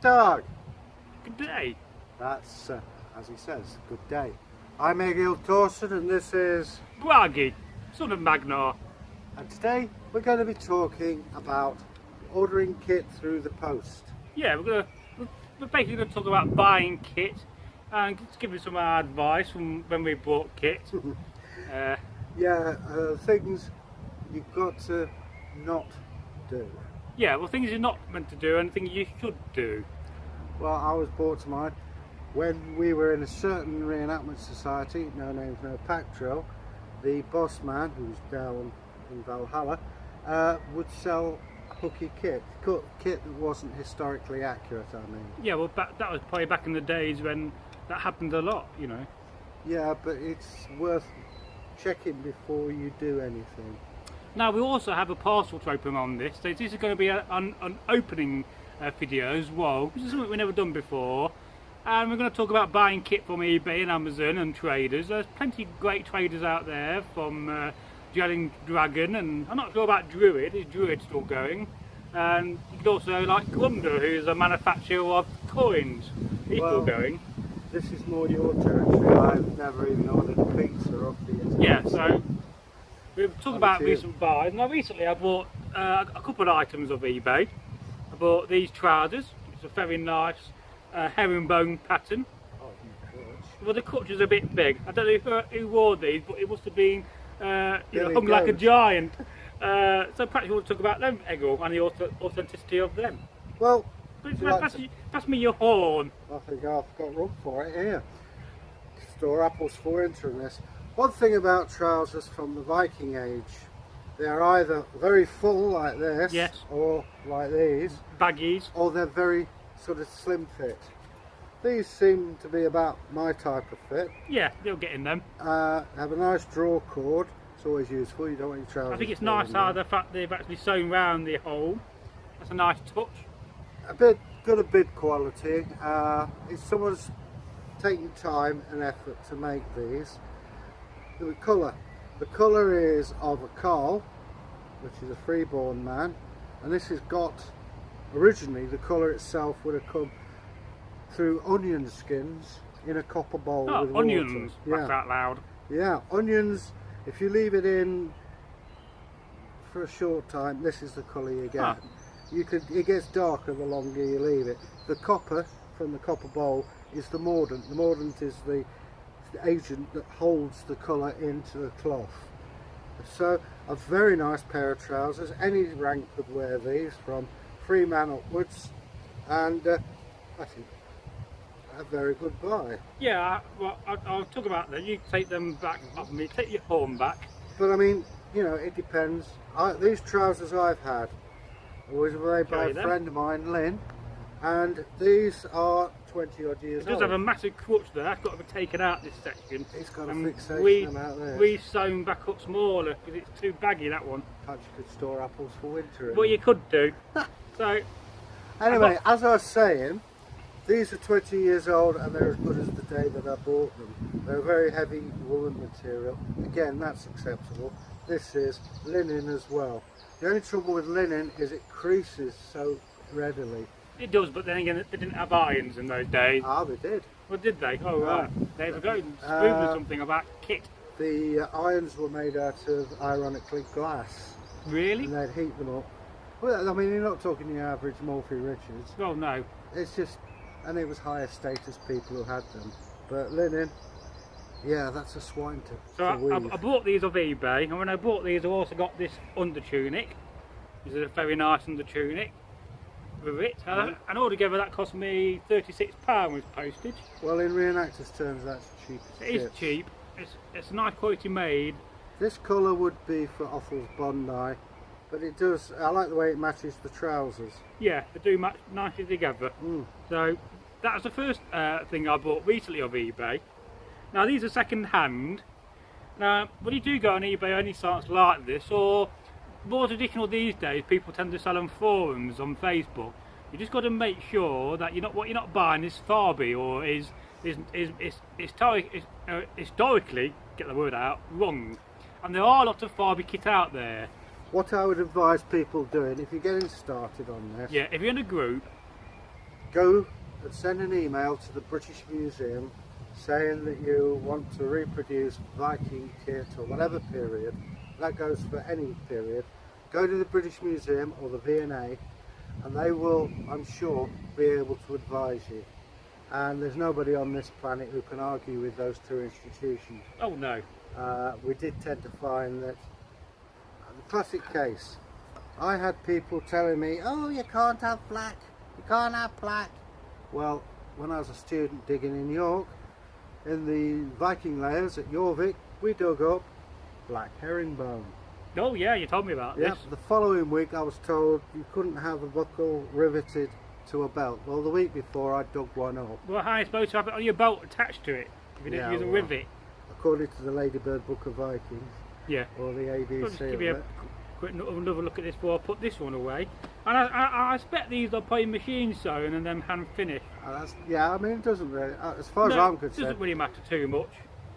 Tag. Good day. That's, as he says, good day. I'm Egil and this is... Bragi, son of Magnar. And today we're going to be talking about ordering kit through the post. Yeah, we're basically going to talk about buying kit and just give you some advice from when we bought kit. Things you've got to not do. Yeah, well, things you're not meant to do and things you should do. Well, I was brought to mind when we were in a certain reenactment society, no names, no pack drill. The boss man, who's down in Valhalla, would sell hooky kit that wasn't historically accurate, I mean. Yeah, well, that was probably back in the days when that happened a lot, you know. Yeah, but it's worth checking before you do anything. Now, we also have a parcel to open on this, so this is going to be an opening video as well, which is something we've never done before. And we're going to talk about buying kit from eBay and Amazon and traders. There's plenty of great traders out there, from Jelling Dragon, and I'm not sure about Druid. Is Druid still going? And you could also like Grunder, who's a manufacturer of coins. He's still going. This is more your territory. I've never even ordered a pizza off the internet. Yeah, so we'll talk about recent buys. Now, recently I bought a couple of items of eBay. I bought these trousers. It's a very nice herringbone pattern. Oh, crutch. Well, the crutch is a bit big. I don't know who wore these, but it must have been hung like a giant. So perhaps you want to talk about them, Egil, and the authenticity of them. Well, pass me your horn. I think I've got room for it here. Store apples for winter in this. One thing about trousers from the Viking age, they're either very full like this, yes, or like these, baggies, or they're very sort of slim fit. These seem to be about my type of fit. Yeah, they'll get in them. Have a nice draw cord. It's always useful. You don't want your trousers. I think it's nice how the fact they've actually sewn round the hole. That's a nice touch. A bit bid quality. If someone's taking time and effort to make these. The colour is of a Carl, which is a freeborn man, and this has got, originally the colour itself would have come through onion skins in a copper bowl with onions, water. that's out loud. Yeah, onions, if you leave it in for a short time, this is the colour you get. It gets darker the longer you leave it. The copper from the copper bowl is the mordant. The mordant is the agent that holds the colour into the cloth. So a very nice pair of trousers. Any rank could wear these, from free man upwards, and I think a very good buy. Yeah, well, I'll talk about that. You take them back off me, take your horn back. But I mean, you know, it depends. These trousers I've had was made by a friend of mine, Lynn, and these are 20 odd years old. It does have a massive crutch there. That's got to be taken out, this section. It's got a fixation out there. We sewn back up smaller because it's too baggy, that one. Perhaps you could store apples for winter. Well, you could do. So anyway, as I was saying, these are 20 years old and they're as good as the day that I bought them. They're a very heavy woolen material. Again, that's acceptable. This is linen as well. The only trouble with linen is it creases so readily. It does, but then again, they didn't have irons in those days. Ah, they did. Well, did they? Oh, right. They were going smoothly something about kit. The irons were made out of, ironically, glass. Really? And they'd heat them up. Well, I mean, you're not talking your average Morphy Richards. Well, no. It's just, and it was higher status people who had them. But linen, yeah, that's a swine to So weave. I bought these off eBay, and when I bought these, I also got this under tunic. This is a very nice under tunic with it. And altogether, that cost me £36 with postage. Well, in reenactors' terms, that's cheap. It is cheap. It's a nice quality made. This colour would be for Othel's Bondi, but it does. I like the way it matches the trousers. Yeah, they do match nicely together. So that was the first thing I bought recently off eBay. Now these are second hand. Now when you do go on eBay, any sites like this, or more traditional these days, people tend to sell on forums on Facebook. You just got to make sure that what you're not buying is farby or is historically, get the word out, wrong. And there are lots of farby kit out there. What I would advise people doing, if you're getting started on this... Yeah, if you're in a group, go and send an email to the British Museum saying that you want to reproduce Viking kit or whatever period. That goes for any period. Go to the British Museum or the V&A, and they will, I'm sure, be able to advise you. And there's nobody on this planet who can argue with those two institutions. Oh no. We did tend to find that the classic case, I had people telling me, oh, you can't have black, you can't have black. Well, when I was a student digging in York, in the Viking layers at Jorvik, we dug up black herringbone. Oh yeah, you told me about this. The following week I was told you couldn't have a buckle riveted to a belt. Well, the week before I dug one up. Well, how are you supposed to have it on your belt attached to it if you didn't use a rivet? According to the Ladybird Book of Vikings, yeah, or the ABC. I'll just give you a quick another look at this before I put this one away. And I expect these are probably machine sewn and then hand finished. Yeah, I mean it doesn't really, as far as I'm concerned, it doesn't really matter too much.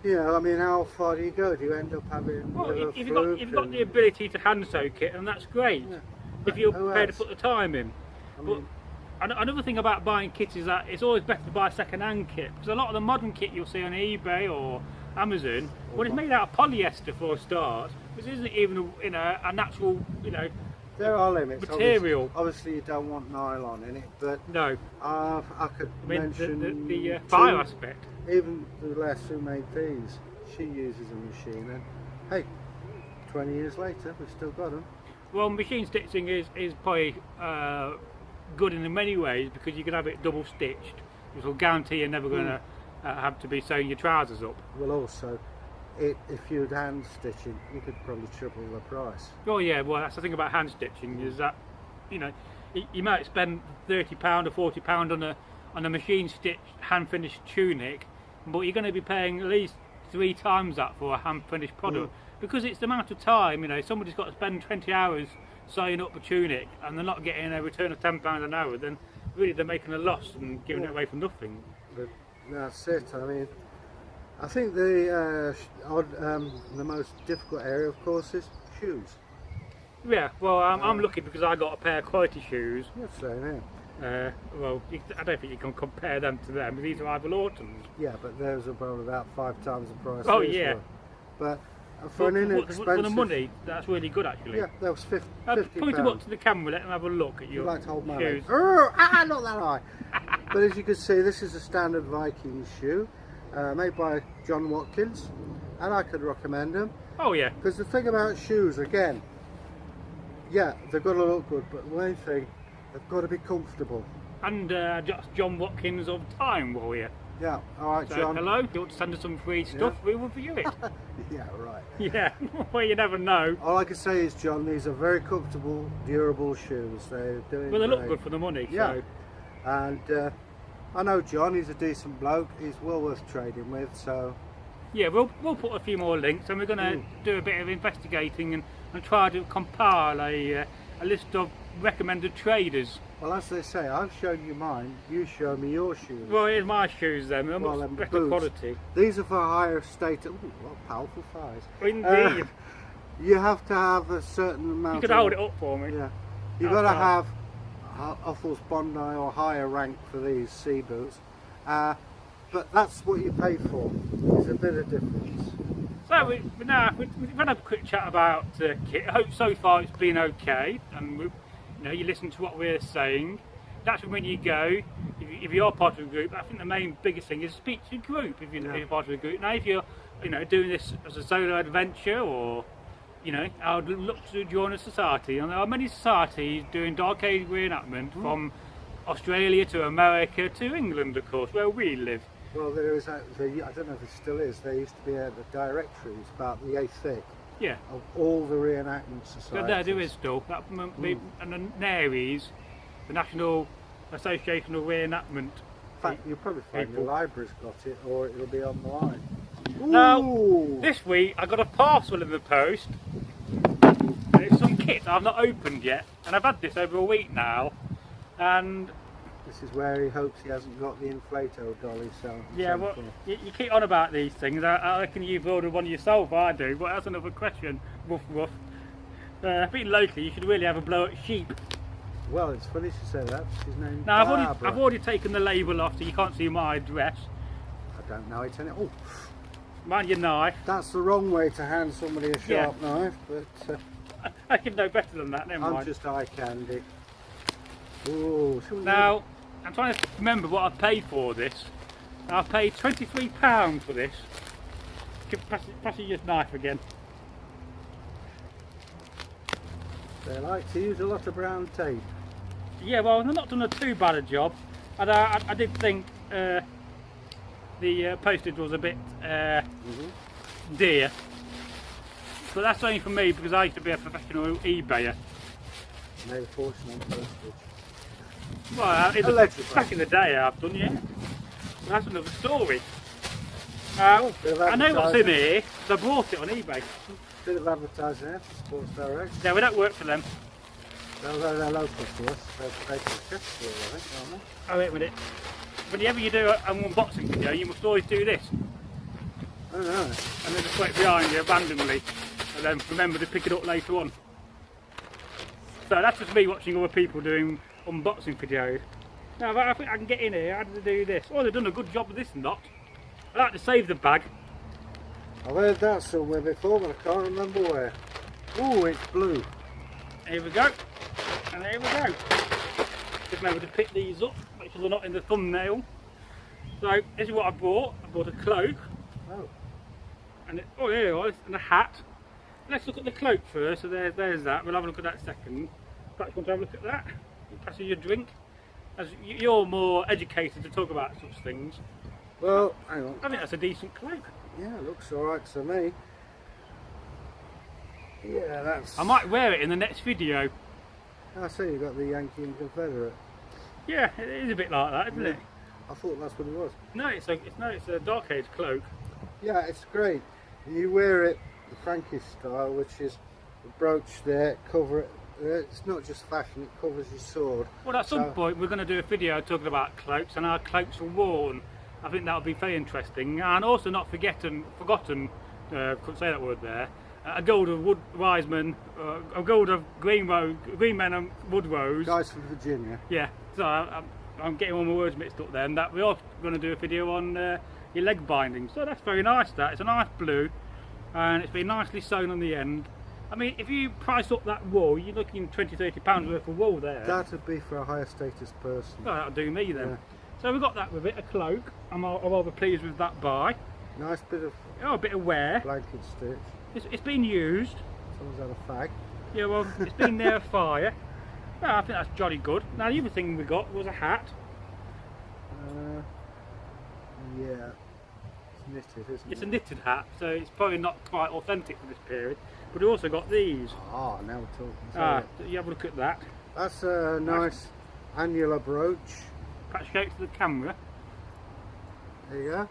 Yeah, I mean, how far do you go? Do you end up having if you've got the ability to hand soak it, and that's great. Yeah. If you're prepared to put the time in. But another thing about buying kits is that it's always better to buy second-hand kit, because a lot of the modern kit you'll see on eBay or Amazon, well, it's made out of polyester for a start, which isn't even a natural, there are limits. Material. Obviously, you don't want nylon in it, but no. I could mention the fire aspect. Even the lass who made these, she uses a machine, and hey, 20 years later, we've still got them. Well, machine stitching is probably good in many ways, because you can have it double stitched, which will guarantee you're never going to have to be sewing your trousers up. Well, also, if you'd hand stitching, you could probably triple the price. Oh yeah, well that's the thing about hand stitching, is that you might spend £30 or £40 on a machine stitched hand finished tunic, but you're going to be paying at least 3 times that for a hand finished product, because it's the amount of time. Somebody's got to spend 20 hours sewing up a tunic and they're not getting a return of £10 an hour, then really they're making a loss and giving it away for nothing. But that's it. I mean, I think the most difficult area, of course, is shoes. Yeah, well, I'm lucky because I got a pair of quality shoes. Yes, same here. Well, I don't think you can compare them to them. These are Ivor Lawtons. Yeah, but those are probably about 5 times the price. Oh yeah. But for an inexpensive... For the money, that's really good actually. Yeah, that was £50. Point them up to the camera, let them have a look at your like to hold my shoes. Not that high. But as you can see, this is a standard Viking shoe, made by John Watkins, and I could recommend them. Oh yeah. Because the thing about shoes, again, yeah, they've got to look good, but one thing, they've got to be comfortable. And just John Watkins of Time Warrior. Yeah, alright, so, John. hello, you want to send us some free stuff, we will review it. Yeah, right. Yeah, well, you never know. All I can say is, John, these are very comfortable, durable shoes. They're doing Well, they great. look good for the money. Yeah. So. And I know John, he's a decent bloke, he's well worth trading with, so... Yeah, we'll put a few more links, and we're going to do a bit of investigating and try to compile a list of recommended traders. Well, as they say, I've shown you mine, you show me your shoes. Well, here's my shoes then, they're much better boots. Quality. These are for higher status. Ooh, what powerful thighs. Indeed. You have to have a certain amount. You could hold it up for me. Yeah. You've got to have Offals Bondi or higher rank for these sea boots. But that's what you pay for. There's a bit of difference. So we've had a quick chat about kit. I hope so far it's been okay, and you listen to what we're saying. That's when you go. If you're part of a group, I think the main biggest thing is speak to a group. If you're part of a group, now if you're doing this as a solo adventure, or I would look to join a society. And there are many societies doing Dark Age reenactment from Australia to America to England, of course, where we live. Well, there is I don't know if it still is. There used to be the directories about the AFIC. Yeah. Of all the reenactment societies. There is still. That and the NARES, the National Association of Reenactment. In fact, you'll probably find your library's got it, or it'll be on the line. Ooh. Now, this week I got a parcel in the post. And it's some kit I've not opened yet, and I've had this over a week now, and this is where he hopes he hasn't got the inflato dolly. So yeah, well, you keep on about these things. I reckon you've ordered one yourself. I do, but that's another question. Woof woof. I think locally you should really have a blow at sheep. Well, it's funny she said that. She's named Now Barbara. I've already taken the label off, so you can't see my address. I don't know it any. Oh, Mind your knife. that's the wrong way to hand somebody a sharp knife, but I can know better than that. Never I'm mind. just eye candy. Oh, Now I'm trying to remember what I paid for this. I paid £23 for this. Pass you your knife again. they like to use a lot of brown tape. Yeah, well, they've not done a too bad a job. And I did think the postage was a bit dear. But that's only for me because I used to be a professional eBayer. Made a fortune on postage. Well, back in the day I've done, yeah. That's another story. I know what's in here, so I bought it on eBay. Bit of advertising there for Sports Direct. No, we don't work for them. They're local to us. They're based in Chester, I think, aren't they? Oh, wait a minute. Whenever you do an unboxing video, you must always do this. I don't know. And then just put it behind you randomly. And then remember to pick it up later on. So that's just me watching other people doing unboxing videos. Now, I think I can get in here. How do they do this? Oh, they've done a good job of this lot. I like to save the bag. I've heard that somewhere before, but I can't remember where. Oh, it's blue. Here we go. And there we go. Just remember to pick these up, make sure they're not in the thumbnail. So this is what I bought. I bought a cloak. Oh. And oh, there it was, and a hat. Let's look at the cloak first. So there's that. We'll have a look at that second. Perhaps you want to have a look at that. You pass you your drink. As you're more educated to talk about such things. Well, hang on. I think that's a decent cloak. Yeah, it looks alright to me. Yeah, that's... I might wear it in the next video. I see you've got the Yankee and Confederate. Yeah, it is a bit like that, isn't it? I thought that's what it was. No, it's a dark age cloak. Yeah, it's great. You wear it the Frankish style, which is the brooch there, cover it. It's not just fashion, it covers your sword. Well, at some point we're going to do a video talking about cloaks and how cloaks are worn. I think that would be very interesting. And also not forgotten, couldn't say that word there, a gold of wood wiseman, a gold of green men and wood rose. Guys from Virginia. Yeah, so I'm getting all my words mixed up there. And that we're also going to do a video on your leg binding. So that's very nice. It's a nice blue, and it's been nicely sewn on the end. I mean, if you price up that wool, you're looking £20–30 worth of wool there. That would be for a higher status person. Well, that'll do me then. Yeah. So we've got that with it, a cloak. I'm rather pleased with that buy. Nice bit of A bit of wear. blanket stitch. It's been used. Someone's had a fag. Yeah, well, it's been near a fire. Well, I think that's jolly good. Now, the other thing we got was a hat. Yeah. It's knitted, isn't It's it? a knitted hat, so it's probably not quite authentic for this period. But we also got these. Ah, now we're talking. So you have a look at that. That's a nice annular brooch. Perhaps show it to the camera. There you go.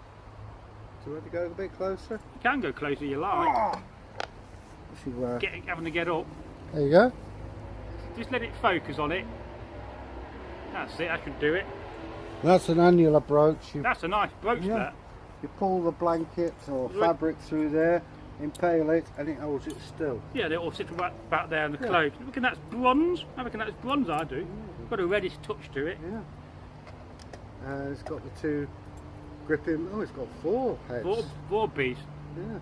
Do you want to go a bit closer? You can go closer you like. Having to get up. There you go. Just let it focus on it. That's it, I should do it. That's an annular brooch. That's a nice brooch, that. You pull the blanket or fabric through there, impale it, and it holds it still. Yeah, they all sit back there in the cloak. I reckon that's bronze. I reckon that's bronze, I do. Got a reddish touch to it. Yeah. It's got the two gripping. Oh, it's got 4 heads. Four beasts. Yeah.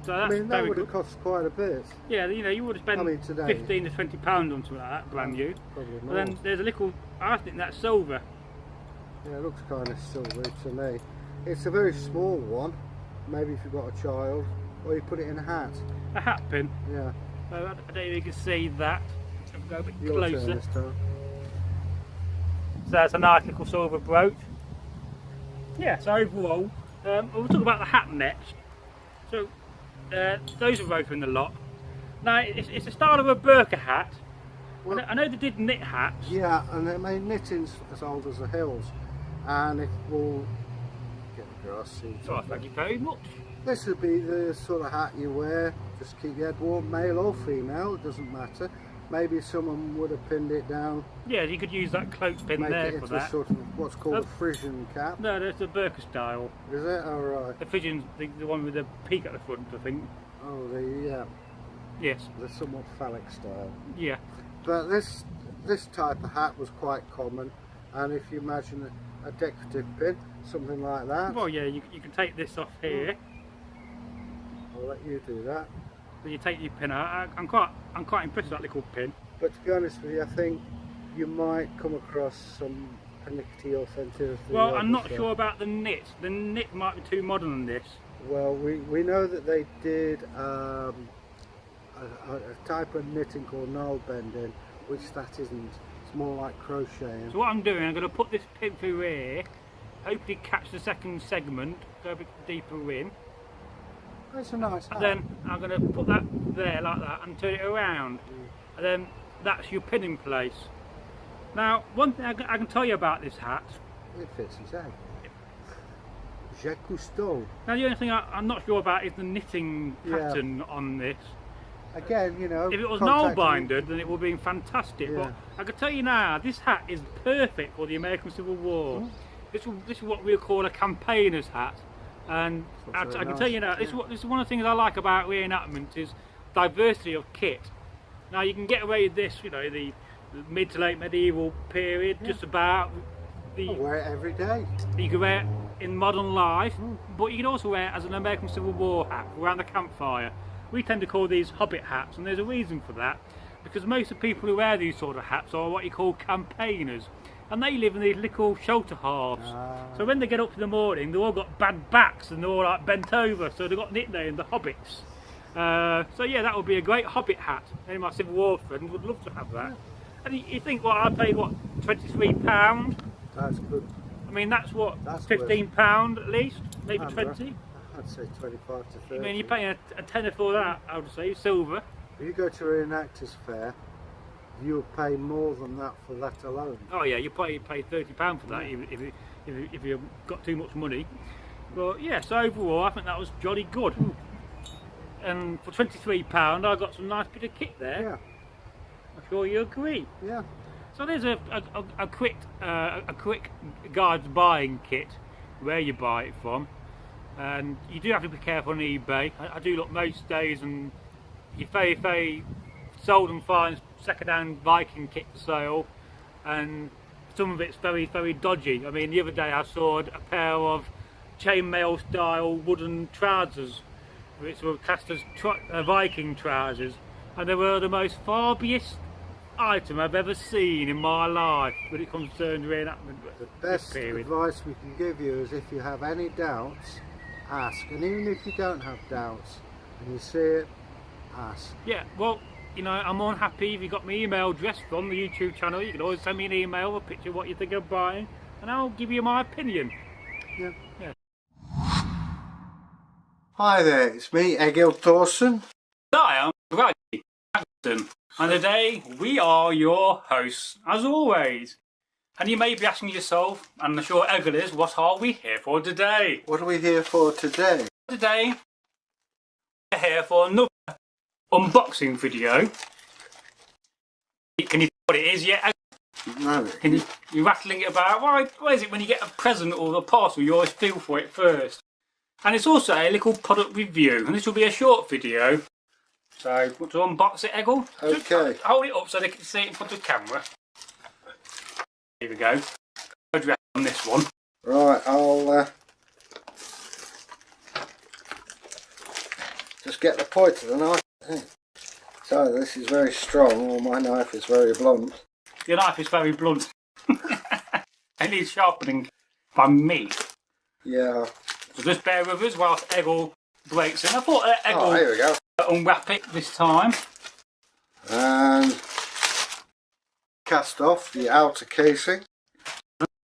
So that's I mean, that very would good. have cost quite a bit. Yeah, you know, you would have spent today, £15–20 on something like that, brand new. Probably But more. then there's a little, I think that's silver. Yeah, it looks kind of silvery to me. It's a very small one. Maybe if you've got a child, or you put it in a hat. A hat pin. Yeah. So I don't know if you can see that. I'll go a bit Your turn closer. this time. So that's a nice little silver brooch. Yeah, so overall, we'll talk about the hat next. So those are both in the lot. Now it's a style of a burqa hat. Well, I know they did knit hats. Yeah, and they made knittings as old as the hills, and it will get the grass seeds. Oh, thank you very much. This would be the sort of hat you wear, just keep your head warm, male or female, it doesn't matter. Maybe someone would have pinned it down. Yeah, you could use that cloak pin make there it for into that. a sort of what's called a Frisian cap. No, that's the burqa style. Is it? Oh, right. The Frisian's the one with the peak at the front, I think. Oh, Yes. the somewhat phallic style. Yeah. But this this type of hat was quite common, and if you imagine a decorative pin, something like that. Well, yeah, you can take this off here. I'll let you do that. Then you take your pin out. I'm quite impressed with that little pin. But to be honest with you, I think you might come across some pernickety authenticity. Well, I'm not sure about the knit. The knit might be too modern on this. Well, we know that they did a type of knitting called knot bending, which that isn't. It's more like crocheting. So what I'm doing, I'm going to put this pin through here, hopefully catch the second segment, go a bit deeper in. It's a nice hat. And then I'm going to put that there like that and turn it around. And then that's your pin in place. Now, one thing I can tell you about this hat. It fits his head. J'ai Cousteau. Now the only thing I'm not sure about is the knitting pattern on this. Again, you know, if it was null binded, then it would have been fantastic. Yeah. But I can tell you now, this hat is perfect for the American Civil War. This is what we call a campaigner's hat. And I can tell you now, this is one of the things I like about reenactment is diversity of kit. Now you can get away with this, you know, the mid to late medieval period, just about. I wear it every day. You can wear it in modern life, but you can also wear it as an American Civil War hat around the campfire. We tend to call these hobbit hats, and there's a reason for that, because most of the people who wear these sort of hats are what you call campaigners, and they live in these little shelter halves. So when they get up in the morning, they've all got bad backs and they're all like bent over, so they've got nicknamed the hobbits. So yeah, that would be a great hobbit hat. Any of my Civil War friends would love to have that. And you think, well, I paid what, £23? That's good. I mean, that's what, that's £15 at least, maybe 20. I'd say 25 to 30. I mean, you're paying a tenner for that, I would say, silver. If you go to an reenactors fair, you'll pay more than that for that alone. Oh yeah, you pay £30 for that if you've got too much money. But yeah, so overall, I think that was jolly good. And for £23, I got some nice bit of kit there. Yeah. I'm sure you agree. Yeah. So there's a quick guide to buying kit, where you buy it from, and you do have to be careful on eBay. I do look most days, and you very seldom find second-hand Viking kit for sale, and some of it's very dodgy. I mean, the other day I saw a pair of chainmail style wooden trousers, which were classed as Viking trousers, and they were the most farbiest item I've ever seen in my life when it concerns reenactment. The best advice we can give you is if you have any doubts, ask. And even if you don't have doubts and you see it, ask. Yeah, well, you know, I'm unhappy if you got my email address from the YouTube channel. You can always send me an email with a picture of what you think of buying, and I'll give you my opinion. Yeah. Yeah. Hi there, it's me, Egil Thorson. Hi, I'm Bragi. And today we are your hosts, as always. And you may be asking yourself, and I'm sure Egil is, what are we here for today? What are we here for today? Today, we're here for another unboxing video. Can you see what it is yet? No. You're rattling it about. Why is it when you get a present or a parcel, you always feel for it first? And it's also a little product review, and this will be a short video. So, want to unbox it, Egil? Okay. Hold it up so they can see it in front of the camera. Here we go. Address on this one. Right, I'll just get the point of the knife. So, this is very strong, or my knife is very blunt. Your knife is very blunt. It needs sharpening by me. Yeah. So just bear with us whilst Egil breaks in. I thought Egil here we go. Unwrap it this time. And cast off the outer casing.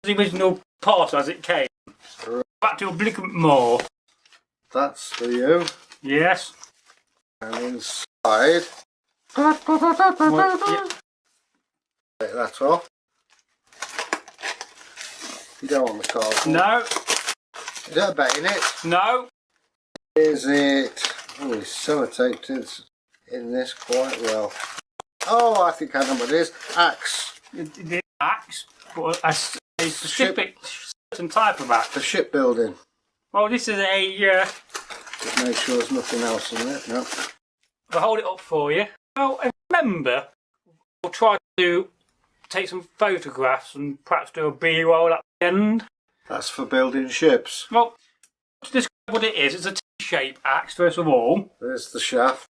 The original part as it came. Right. Back to a little bit more. That's for you. Yes. And inside. Well, yeah. Take that off. You don't want the card. No. Is that a bayonet? No. Is it? Oh, it's sellotaped in this quite well. Oh, I think I know what it is. Axe. The axe, but a specific certain type of axe. The shipbuilding. Well, this is a. Just make sure there's nothing else in it. No. I'll hold it up for you. Well, remember, we'll try to do take some photographs and perhaps do a B-roll at the end. That's for building ships. Well, to describe what it is, it's a T-shape axe first of all. There's the shaft.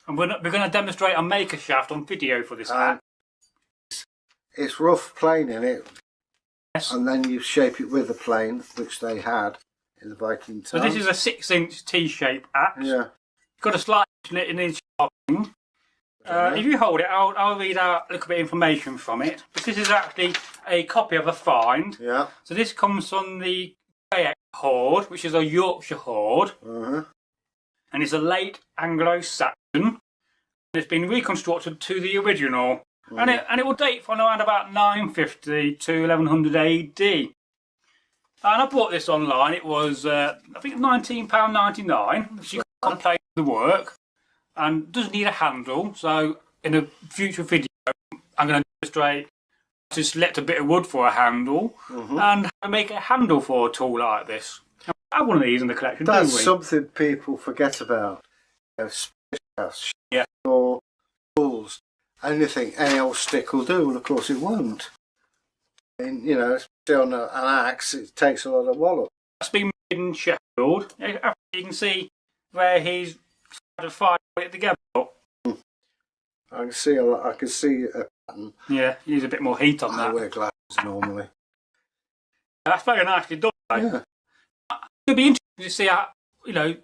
And we're going to demonstrate and make a shaft on video for this axe. It's rough plane in it. Yes. And then you shape it with a plane, which they had in the Viking times. So this is a 6-inch T-shape axe. Yeah. Got a slight in sharpening. If you hold it, I'll read out a little bit of information from it. But this is actually a copy of a find. Yeah. So this comes from the hoard, which is a Yorkshire hoard. And it's a late Anglo-Saxon. And it's been reconstructed to the original. And it will date from around about 950 to 1100 AD. And I bought this online. It was, I think, £19.99. She can't play the work. And doesn't need a handle. So in a future video, I'm going to demonstrate to select a bit of wood for a handle and how to make a handle for a tool like this. I have one of these in the collection. That's something people forget about. You know, or tools. Anything, any old stick will do, and of course it won't. And, you know, especially on an axe, it takes a lot of wallop. That's been made in Sheffield. You can see where he's had to fire it together. I can see a pattern. Yeah, use a bit more heat on that. I wear glasses normally. That's very nicely done. Yeah. It'll be interesting to see how, you know,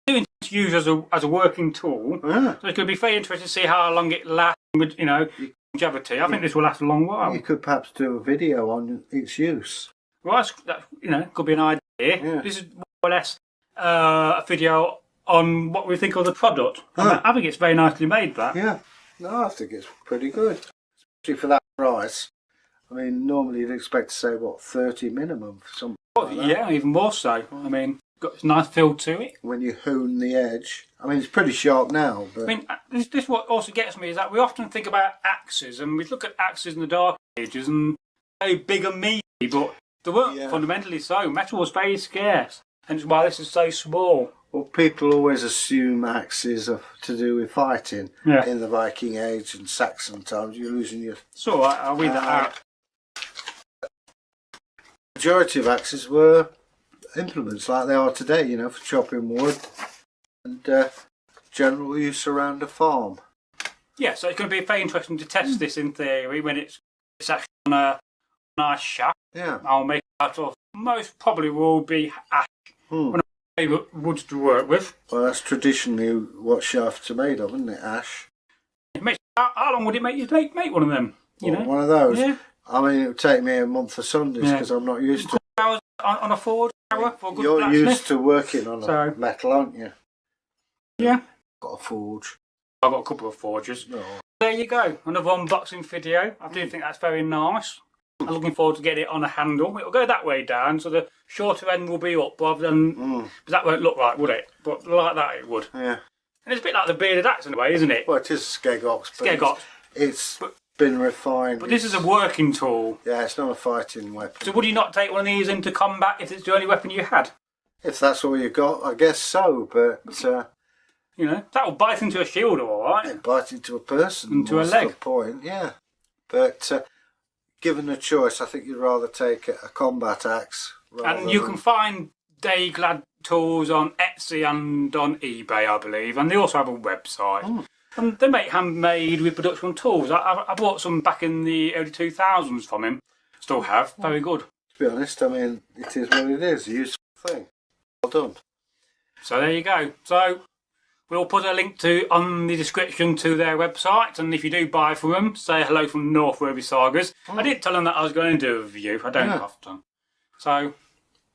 doing to use as a working tool. Yeah. So it's going to be very interesting to see how long it lasts. You know, longevity. I think this will last a long while. You could perhaps do a video on its use. Well, that, you know, could be an idea. Yeah. This is more or less a video on what we think of the product. I think it's very nicely made, that. Yeah. No, I think it's pretty good. Especially for that price. I mean, normally you'd expect to say, what, 30 minimum for something like that. Yeah, even more so. I mean, got a nice feel to it. When you hoon the edge. I mean, it's pretty sharp now. But... I mean, this what also gets me is that we often think about axes, and we look at axes in the Dark Ages, and they're big and meaty, but they weren't fundamentally so. Metal was very scarce, and it's why this is so small. Well, people always assume axes are to do with fighting in the Viking Age and Saxon times. You're losing your... So I'll read that out. The majority of axes were implements like they are today, you know, for chopping wood and general use around a farm. Yeah, so it's going to be very interesting to test this in theory when it's actually on a nice shaft. Yeah. I'll make it out of, most probably will be ash. One of my favourite woods to work with. Well, that's traditionally what shafts are made of, isn't it? Ash. How long would it make you make one of them? You know? One of those? Yeah. I mean, it would take me a month of Sundays because I'm not used to it. Hours on a forge for a good You're blacksmith. used to working on a metal, aren't you? Yeah. Got a forge. I've got a couple of forges. No. There you go, another unboxing video. I do think that's very nice. I'm looking forward to getting it on a handle. It'll go that way down, so the shorter end will be up rather than... But that won't look right, would it? But like that it would. Yeah. And it's a bit like the bearded axe in a way, isn't it? Well, it is Skegox. Skegox. It's been refined. But this is a working tool. Yeah, it's not a fighting weapon. So would you not take one of these into combat if it's the only weapon you had? If that's all you got, I guess so, but... you know, that will bite into a shield, all right. It bite into a person. Into a leg. The point, yeah. But given a choice, I think you'd rather take a combat axe. And you can find Day-Glad tools on Etsy and on eBay, I believe. And they also have a website. And they make handmade reproduction tools. I bought some back in the early 2000s from him. Still have. Very good. To be honest, I mean, it is what it is. A useful thing. Well done. So there you go. So we'll put a link on the description to their website, and if you do buy from them, say hello from Northworthy Sagas. I didn't tell them that I was going to do a review. I don't often. So,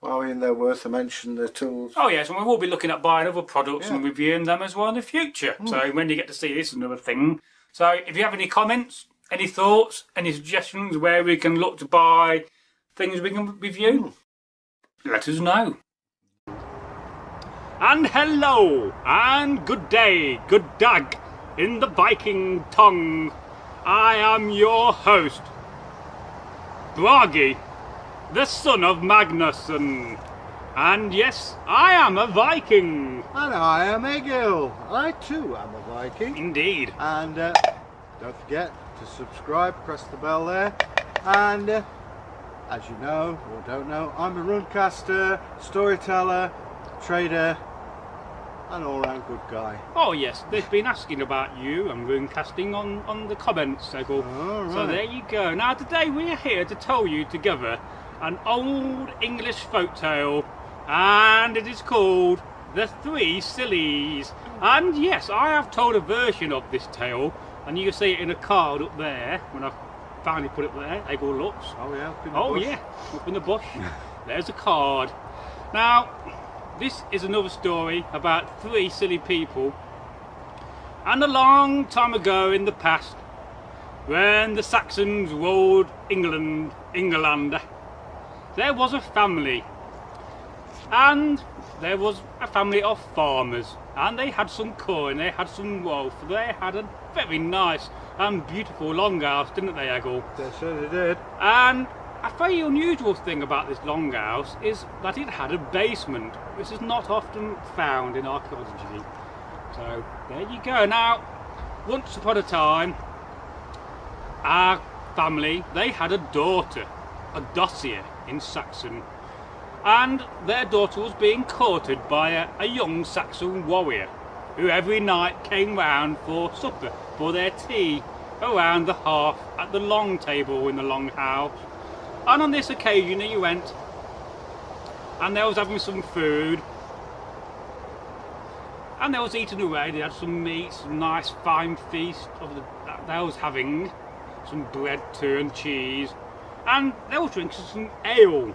well, I mean, they're worth a mention. The tools. Oh yes, and we will be looking at buying other products and reviewing them as well in the future. So when you get to see this, another thing. So if you have any comments, any thoughts, any suggestions where we can look to buy things we can review, let us know. And hello, and good day, good dag, in the Viking tongue. I am your host, Bragi, the son of Magnusson. And yes, I am a Viking. And I am Egil. I too am a Viking. Indeed. And don't forget to subscribe, press the bell there. And as you know, or don't know, I'm a runcaster, storyteller, trader, an all-round good guy. Oh yes, they've been asking about you and runecasting on the comments, Egil. Oh, right. So there you go. Now today we are here to tell you together an old English folk tale, and it is called The Three Sillies. And yes, I have told a version of this tale, and you can see it in a card up there when I finally put it there. Egil looks. Oh yeah, up in the Oh bush. yeah, up in the bush. There's a card. Now, this is another story about three silly people. And a long time ago in the past, when the Saxons ruled England, there was a family. And there was a family of farmers. And they had some coin, they had some wealth. They had a very nice and beautiful longhouse, didn't they, Egil? They certainly did. And a very unusual thing about this longhouse is that it had a basement, which is not often found in archaeology. So there you go. Now, once upon a time, our family, they had a daughter, a dossier in Saxon, and their daughter was being courted by a young Saxon warrior who every night came round for supper, for their tea, around the hearth at the long table in the long house. And on this occasion he went, and they was having some food, and they was eating away. They had some meat, some nice fine feast that they was having, some bread too and cheese, and they was drinking some ale,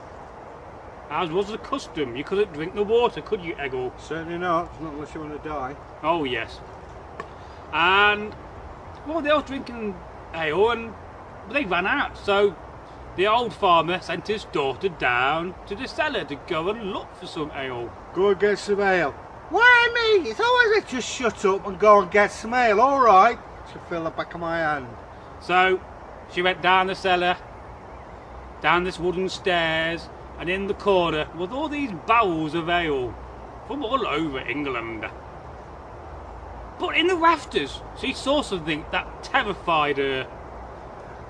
as was the custom. You couldn't drink the water, could you, Egil? Certainly not unless you want to die. Oh yes. And well, they was drinking ale and they ran out, so the old farmer sent his daughter down to the cellar to go and look for some ale. Go and get some ale. Why me? It's always a just shut up and go and get some ale, alright? To fill the back of my hand. So she went down the cellar, down this wooden stairs, and in the corner was all these barrels of ale from all over England. But in the rafters she saw something that terrified her.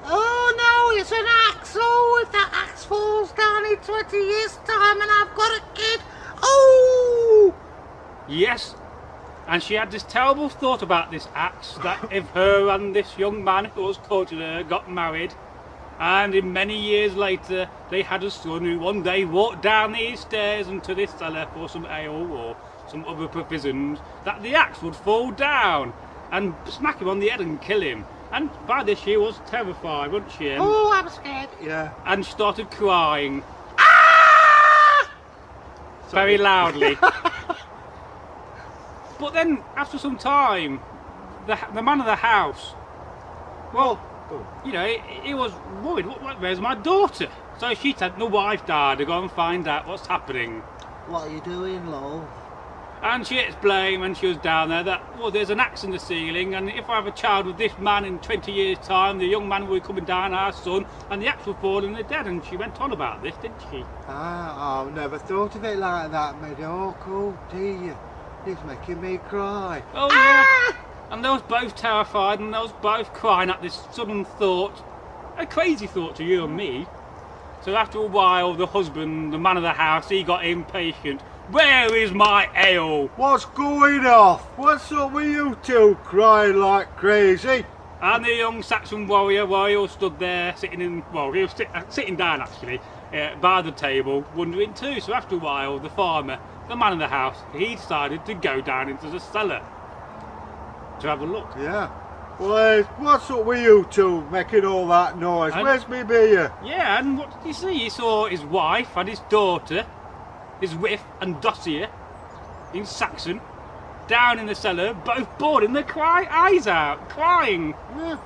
Oh no, it's an axe. Oh, if that axe falls down in 20 years' time and I've got a kid. Oh! Yes, and she had this terrible thought about this axe, that if her and this young man who was courting her got married, and in many years later they had a son who one day walked down these stairs into this cellar for some ale or some other provisions, that the axe would fall down and smack him on the head and kill him. And by this she was terrified, wasn't she? Oh, I'm scared. Yeah. And she started crying. Ah! Very loudly. But then, after some time, the man of the house, well, you know, he was worried. Where's my daughter? So she sent the wife down to go and find out what's happening. What are you doing, love? And she explained when she was down there that, well, there's an axe in the ceiling, and if I have a child with this man in 20 years' time, the young man will be coming down, our son, and the axe will fall and they're dead. And she went on about this, didn't she? Ah, I've never thought of it like that, Meadow. Oh dear, it's making me cry. Oh yeah. And they was both terrified, and they was both crying at this sudden thought, a crazy thought to you and me. So after a while, the husband, the man of the house, he got impatient. Where is my ale? What's going off? What's up with you two crying like crazy? And the young Saxon warrior, well, he all stood there sitting in, well, he was sitting down actually, by the table, wondering too. So after a while, the farmer, the man of the house, he decided to go down into the cellar to have a look. Yeah. Well, what's up with you two making all that noise? And where's me beer? Yeah, and what did you see? He saw his wife and his daughter, his wife and dossier, in Saxon, down in the cellar, both bawling their eyes out, crying. Yeah.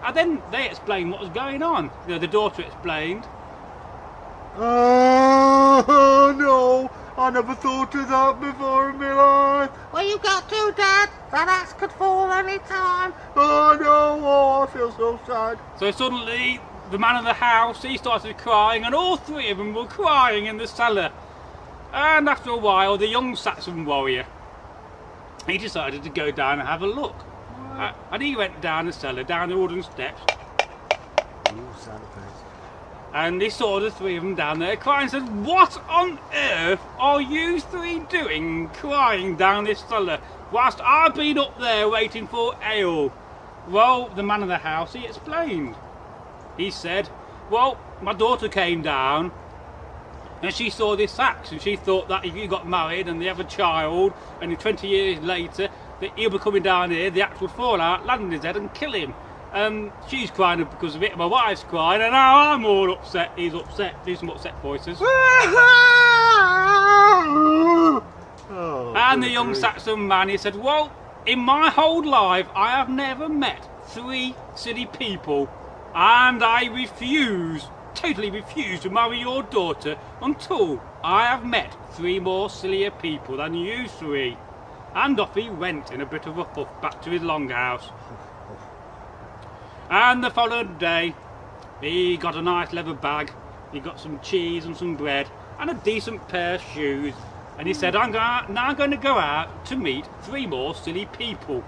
And then they explained what was going on. You know, the daughter explained. Oh no, I never thought of that before in my life. Well, you got to, Dad. That axe could fall any time. Oh no, oh, I feel so sad. So suddenly, the man of the house, he started crying, and all three of them were crying in the cellar. And after a while, the young Saxon warrior, he decided to go down and have a look. And he went down the cellar, down the wooden steps, Ooh, sad face. and he saw the three of them down there crying and said, "What on earth are you three doing crying down this cellar whilst I've been up there waiting for ale?" Well, the man of the house, he explained. He said, "Well, my daughter came down and she saw this axe and she thought that if you got married and they have a child and 20 years later that he'll be coming down here, the axe would fall out, land on his head and kill him. She's crying because of it, my wife's crying, and now I'm all upset." He's upset. Do some upset voices. Oh, And the young Saxon man, he said, "Well, in my whole life I have never met three silly people, and I refuse, totally refuse to marry your daughter until I have met three more sillier people than you three." And off he went in a bit of a huff back to his longhouse. And the following day he got a nice leather bag, he got some cheese and some bread and a decent pair of shoes, and he said, "I'm now going to go out to meet three more silly people,"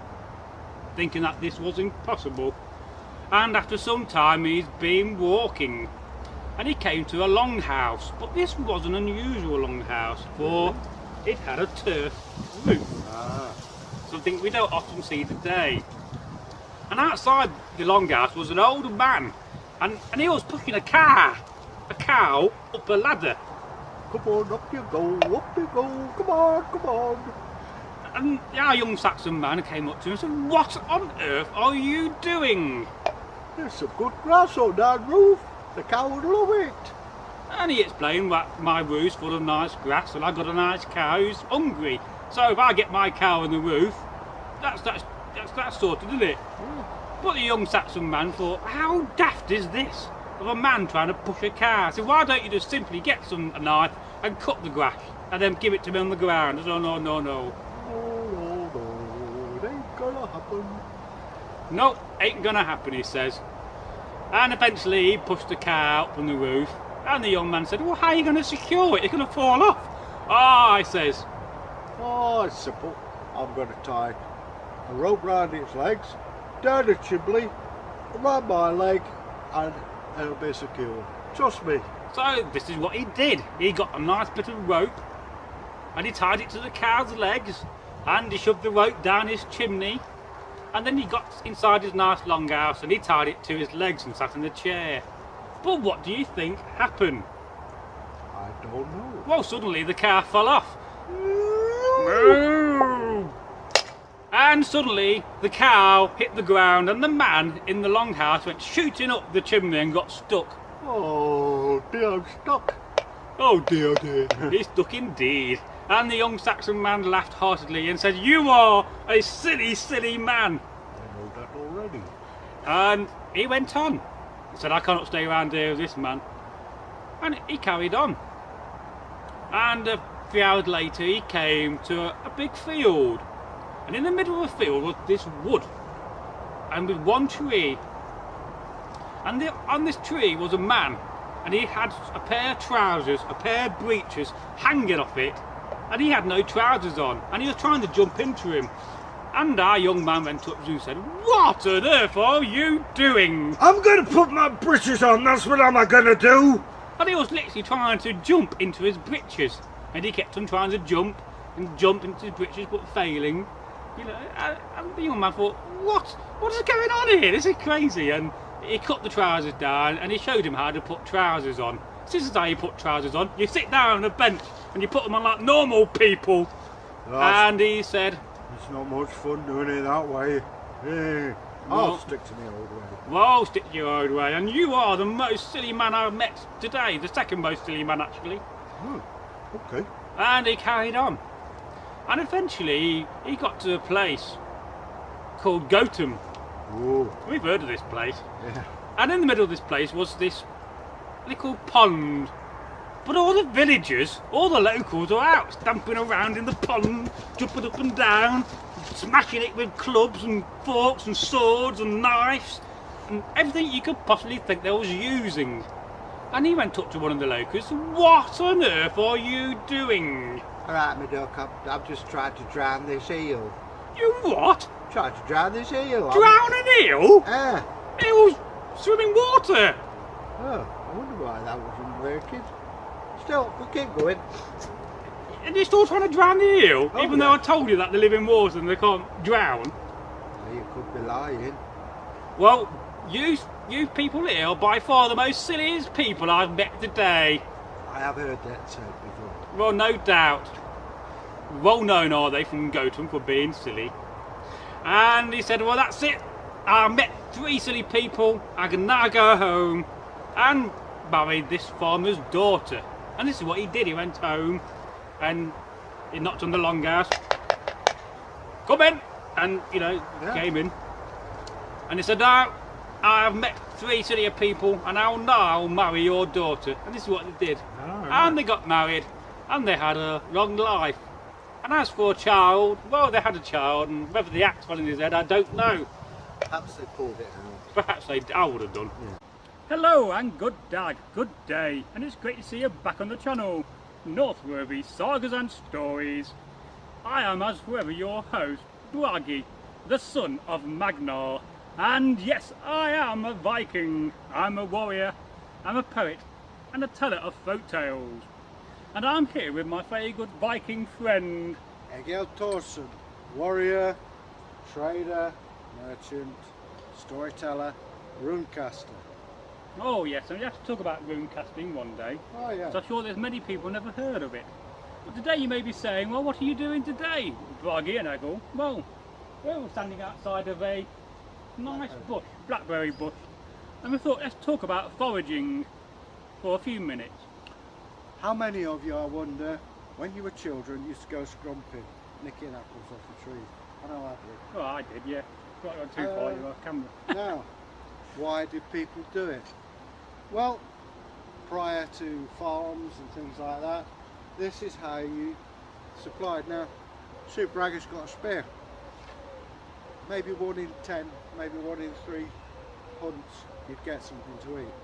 thinking that this was impossible. And after some time he's been walking and he came to a longhouse, but this was an unusual longhouse, for it had a turf roof, something we don't often see today. And outside the longhouse was an old man, and he was pushing a cow up a ladder. Come on, up you go, come on, come on. And our young Saxon man came up to him and said, "What on earth are you doing?" There's some good grass on that roof. The cow would love it. And he explained that my roof's full of nice grass and I've got a nice cow who's hungry. So if I get my cow on the roof, that's sorted, isn't it? But the young Saxon man thought, how daft is this of a man trying to push a cow? So why don't you just simply get a knife and cut the grass and then give it to me on the ground? I said, no. No, it ain't gonna happen. No, ain't gonna happen, he says. And eventually he pushed the cow up on the roof, and the young man said, "Well, how are you going to secure it? It's going to fall off." "Ah," he says. Oh, it's simple. I'm going to tie a rope round its legs, down the chimney, around my leg, and it'll be secure. Trust me. So this is what he did. He got a nice bit of rope, and he tied it to the cow's legs, and he shoved the rope down his chimney, and then he got inside his nice longhouse and he tied it to his legs and sat in the chair. But what do you think happened? I don't know. Well, suddenly the cow fell off. Moo! And suddenly the cow hit the ground and the man in the longhouse went shooting up the chimney and got stuck. Oh dear, I'm stuck. Oh dear, dear. He's stuck indeed. And the young Saxon man laughed heartily and said, "You are a silly, silly man." I know that already. And he went on. He said, "I cannot stay around here with this man." And he carried on. And a few hours later he came to a big field. And in the middle of the field was this wood. And with one tree. And on this tree was a man. And he had a pair of trousers, a pair of breeches hanging off it. And he had no trousers on, and he was trying to jump into him. And our young man went up to him and said, "What on earth are you doing?" I'm going to put my breeches on, that's what I'm going to do. And he was literally trying to jump into his breeches. And he kept on trying to jump into his breeches, but failing. You know, and the young man thought, what is going on here? This is crazy. And he cut the trousers down, and he showed him how to put trousers on. This is how you put trousers on. You sit down on a bench and you put them on like normal people. And he said, "It's not much fun doing it that way. I'll stick to my old way." "Well, stick to your old way, and you are the most silly man I've met today, the second most silly man actually." Okay. And he carried on. And eventually he got to a place called Gotham. Oh. We've heard of this place. Yeah. And in the middle of this place was this little pond. But all the villagers, all the locals are out stamping around in the pond, jumping up and down, smashing it with clubs and forks and swords and knives and everything you could possibly think they was using. And he went up to one of the locals and said, "What on earth are you doing?" Alright, my duck, I've just tried to drown this eel. "You what?" Tried to drown this eel. Drown an eel? Yeah. Eels swim in water. Oh, I wonder why that wasn't working. Still, we keep going. And you're still trying to drown the eel? Oh, even though I told you that they live in water and they can't drown? Well, you could be lying. Well, you people here are by far the most silliest people I've met today. I have heard that said before. Well, no doubt. Well known are they from Gotham for being silly. And he said, well, that's it. I met 3 silly people. I can now go home and marry this farmer's daughter. And this is what he did. He went home and he knocked on the longhouse. Come in. And, you know, came in. And he said, now, I have met 3 sillier people and I'll now marry your daughter. And this is what they did. Oh, right. And they got married and they had a long life. And as for a child, well, they had a child, and whether the axe fell in his head, I don't know. Perhaps they pulled it out. Perhaps I would have done. Yeah. Hello and good day, and it's great to see you back on the channel, Northworthy Sagas and Stories. I am, as forever, your host, Bragi, the son of Magnar. And yes, I am a Viking. I'm a warrior, I'm a poet, and a teller of folk tales. And I'm here with my very good Viking friend, Egil, warrior, trader, merchant, storyteller, runecaster. Oh yes, and we have to talk about rune casting one day. Oh yeah. So I'm sure there's many people never heard of it. But today you may be saying, well, what are you doing today, Bragi and Egil? Well, we're all standing outside of a nice bush, blackberry bush, and we thought, let's talk about foraging for a few minutes. How many of you, I wonder, when you were children, used to go scrumping, nicking apples off the trees? I know I did. Well, I did, yeah. Right on too far, you are camera. Now, why did people do it? Well, prior to farms and things like that, this is how you supplied. Now, Sue Bragg's got a spear. Maybe 1 in 10, maybe 1 in 3 hunts, you'd get something to eat.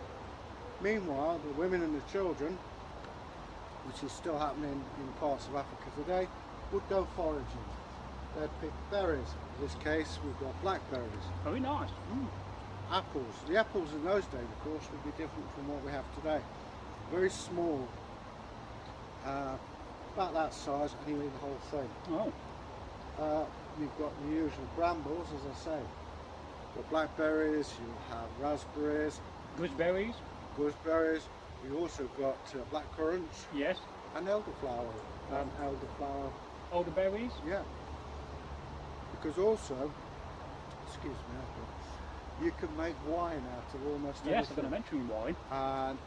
Meanwhile, the women and the children, which is still happening in parts of Africa today, would go foraging. They'd pick berries. In this case, we've got blackberries. Very nice. Apples. The apples in those days, of course, would be different from what we have today. Very small, about that size, and you eat the whole thing. Oh. You've got the usual brambles, as I say. You've got blackberries, you have raspberries, Gooseberries. gooseberries. You also got black currants Yes. and elderflower. Elderflower. Elderberries. Yeah. Because also, excuse me, you can make wine out of almost Yes, I'm anything. going to mention wine. And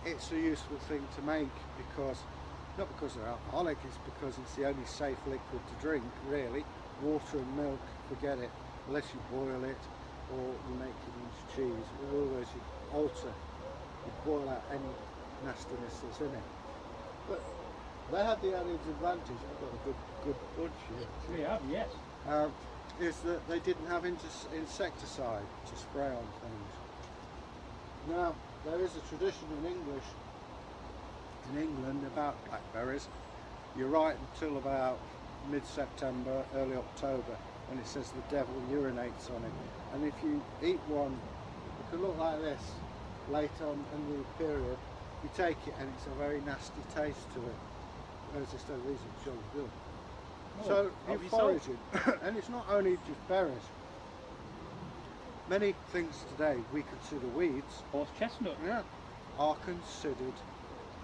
it's a useful thing to make because, not because they're alcoholic, it's because it's the only safe liquid to drink, really. Water and milk, forget it, unless you boil it or you make it into cheese. Otherwise you alter, you boil out any nastiness that's in it. But they had the added advantage, I've got a good bunch here. We have, yes. Is that they didn't have insecticide to spray on things. Now, there is a tradition in England about blackberries. You're right until about mid-September, early October, when it says the devil urinates on it. And if you eat one, it can look like this, late on in the period, you take it and it's a very nasty taste to it. Whereas this these are jolly good. Oh, So you're foraging, and it's not only just berries. Many things today we consider weeds, Horse chestnut. are considered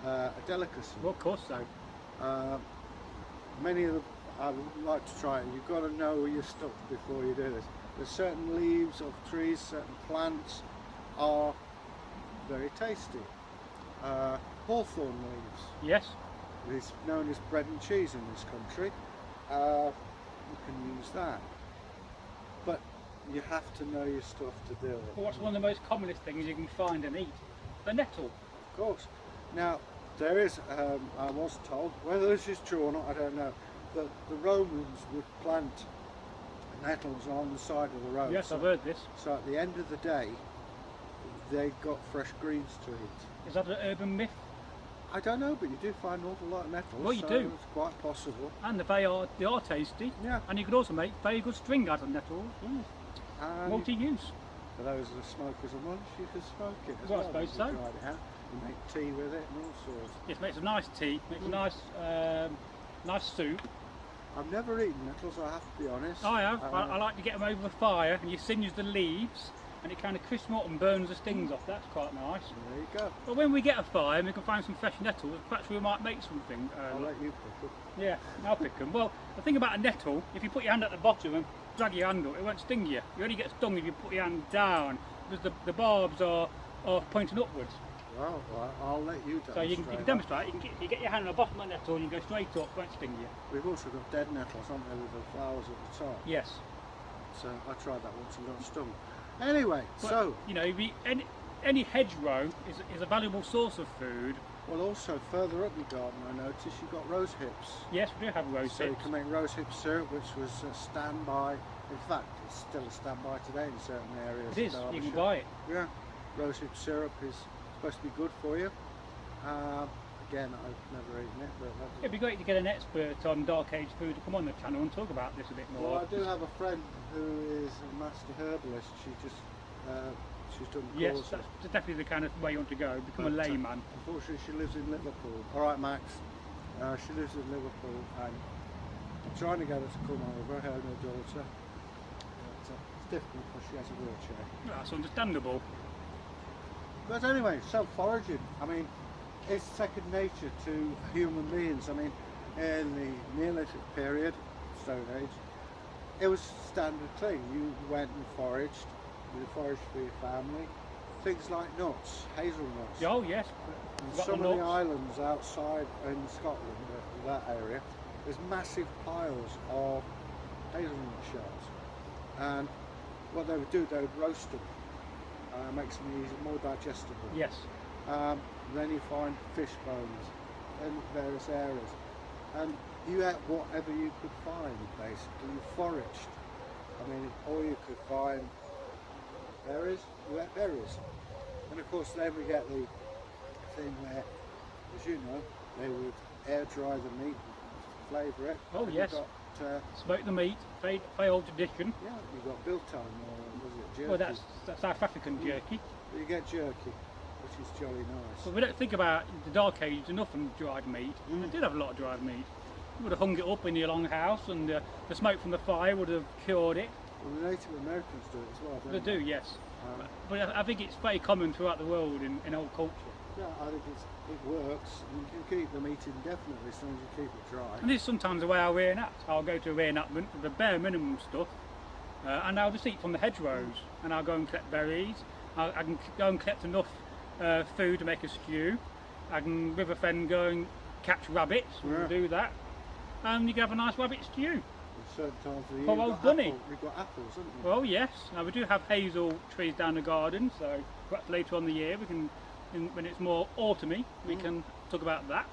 a delicacy. Well, of course so. Many of them, I would like to try it. You've got to know your stuff before you do this. There's certain leaves of trees, certain plants are very tasty. Hawthorn leaves Yes. is known as bread and cheese in this country. You can use that. But you have to know your stuff to do it. Well, what's one of the most commonest things you can find and eat? A nettle. Of course. Now, there is, I was told, whether this is true or not, I don't know, that the Romans would plant nettles on the side of the road. Yes, I've heard this. So at the end of the day, they got fresh greens to eat. Is that an urban myth? I don't know, but you do find an awful lot of nettles. Well, you so do. It's quite possible. And they are tasty. Yeah. And you could also make very good string out of nettles. And Multi-use. for those of the smokers and ones, you can smoke it as Well, I well. suppose You so. dried it out. You make tea with it and all sorts. Yes, makes a nice tea, makes a nice soup. I've never eaten nettles, I have to be honest. I have. I like to get them over the fire, and you singe the leaves, and it kind of crisps them up and burns the stings off. That's quite nice. There you go. But when we get a fire and we can find some fresh nettles, perhaps we might make something. I'll let you pick them. Yeah, I'll pick them. Well, the thing about a nettle, if you put your hand at the bottom and drag your hand up, it won't sting you. You only get stung if you put your hand down, because the barbs are pointing upwards. Well, I'll let you demonstrate. So you can demonstrate. You get your hand on the bottom of the nettle and you go straight up, it won't sting you. We've also got dead nettles, haven't we, with the flowers at the top. Yes. So I tried that once and got stung. Anyway, But, so you know, any hedgerow is a valuable source of food. well, also further up your garden, I noticed you've got rose hips. Yes, we do have rose So you hips. can make rose hip syrup, which was a standby. In fact, it's still a standby today in certain areas. It is. of You can Derbyshire. buy it. Yeah, rose hip syrup is supposed to be good for you. Again, I've never eaten it, but It'd be great to get an expert on dark age food to come on the channel and talk about this a bit more. well, I do have a friend who is a master herbalist. She just she's done Yes, courses. that's definitely the kind of way you want to go. Become a But, layman. Unfortunately, she lives in Liverpool. All right, Max. She lives in Liverpool, and I'm trying to get her to come over, her and her daughter. But, it's difficult because she has a wheelchair. That's understandable. But anyway, so foraging. I mean, it's second nature to human beings. I mean, in the Neolithic period, Stone Age, it was standard thing. You went and foraged. You foraged for your family. Things like nuts, hazelnuts. Oh yes. And Got some the of the nuts. islands outside in Scotland, that area, there's massive piles of hazelnut shells. And what they would do, they would roast them, makes them easier, more digestible. Yes. Then you find fish bones in various areas. And you ate whatever you could find, basically. You foraged. I mean, all you could find berries, you ate berries. And of course, then we get the thing where, as you know, they would air dry the meat, flavour it. Oh, And yes. You've got, Smoke the meat, very old tradition. yeah, you've got biltong, or was it jerky? Well, that's South African jerky. You get jerky, which is jolly nice. But we don't think about the Dark Age enough on dried meat. They did have a lot of dried meat. You would have hung it up in your long house, and the smoke from the fire would have cured it. Well, the Native Americans do it as well, don't They do, yes. Um, But I think it's very common throughout the world in old culture. Yeah, I think it works. You can keep the meat indefinitely as long as you keep it dry. And this is sometimes the way I reenact. I'll go to a reenactment for the bare minimum stuff, and I'll just eat from the hedgerows, and I'll go and collect berries. I can go and collect enough food to make a stew. I can, with a friend, go and catch rabbits. We'll do that, and you can have a nice rabbit stew. At certain times of the year, Poor old bunny. We've got apples, haven't we? Well, yes. Now we do have hazel trees down the garden, so perhaps later on in the year we can, when it's more autumny, we can talk about that.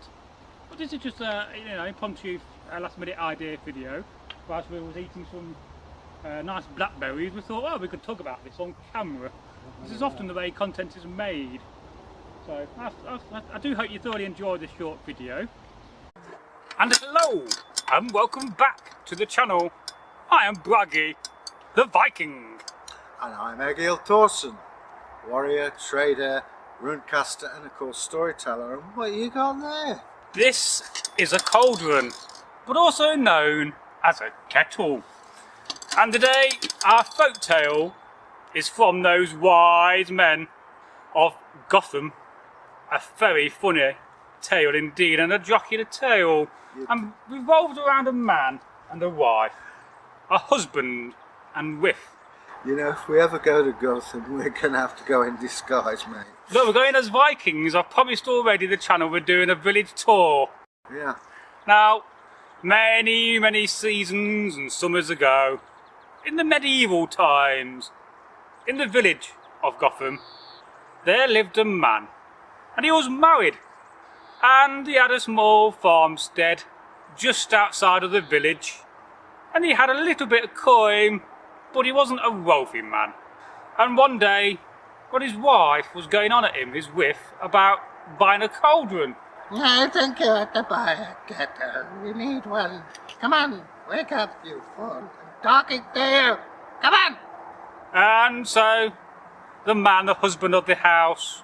But this is just a impromptu last-minute idea video. Whilst we was eating some nice blackberries, we thought, well, we could talk about this on camera. This is often the way content is made. So I do hope you thoroughly enjoyed this short video. And hello, and welcome back to the channel. I am Bragi, the Viking. And I'm Egil Thorson, warrior, trader, runecaster, and of course storyteller. And what you got there? This is a cauldron, but also known as a kettle. And today our folk tale is from those wise men of Gotham. A very funny tale indeed, and a jocular tale, and revolves around a man and a wife, a husband and wife. You know, if we ever go to Gotham, we're going to have to go in disguise, mate. Look, we're going as Vikings. I've promised already the channel we're doing a village tour. Yeah. Now, many seasons and summers ago, in the medieval times, in the village of Gotham, there lived a man, and he was married, and he had a small farmstead just outside of the village, and he had a little bit of coin, but he wasn't a wealthy man. And one day, when his wife was going on at him, his wife, about buying a cauldron, I think you have to buy a kettle. We need one. Come on, wake up, you fool. I'm talking to you. Come on. And so the man, the husband of the house,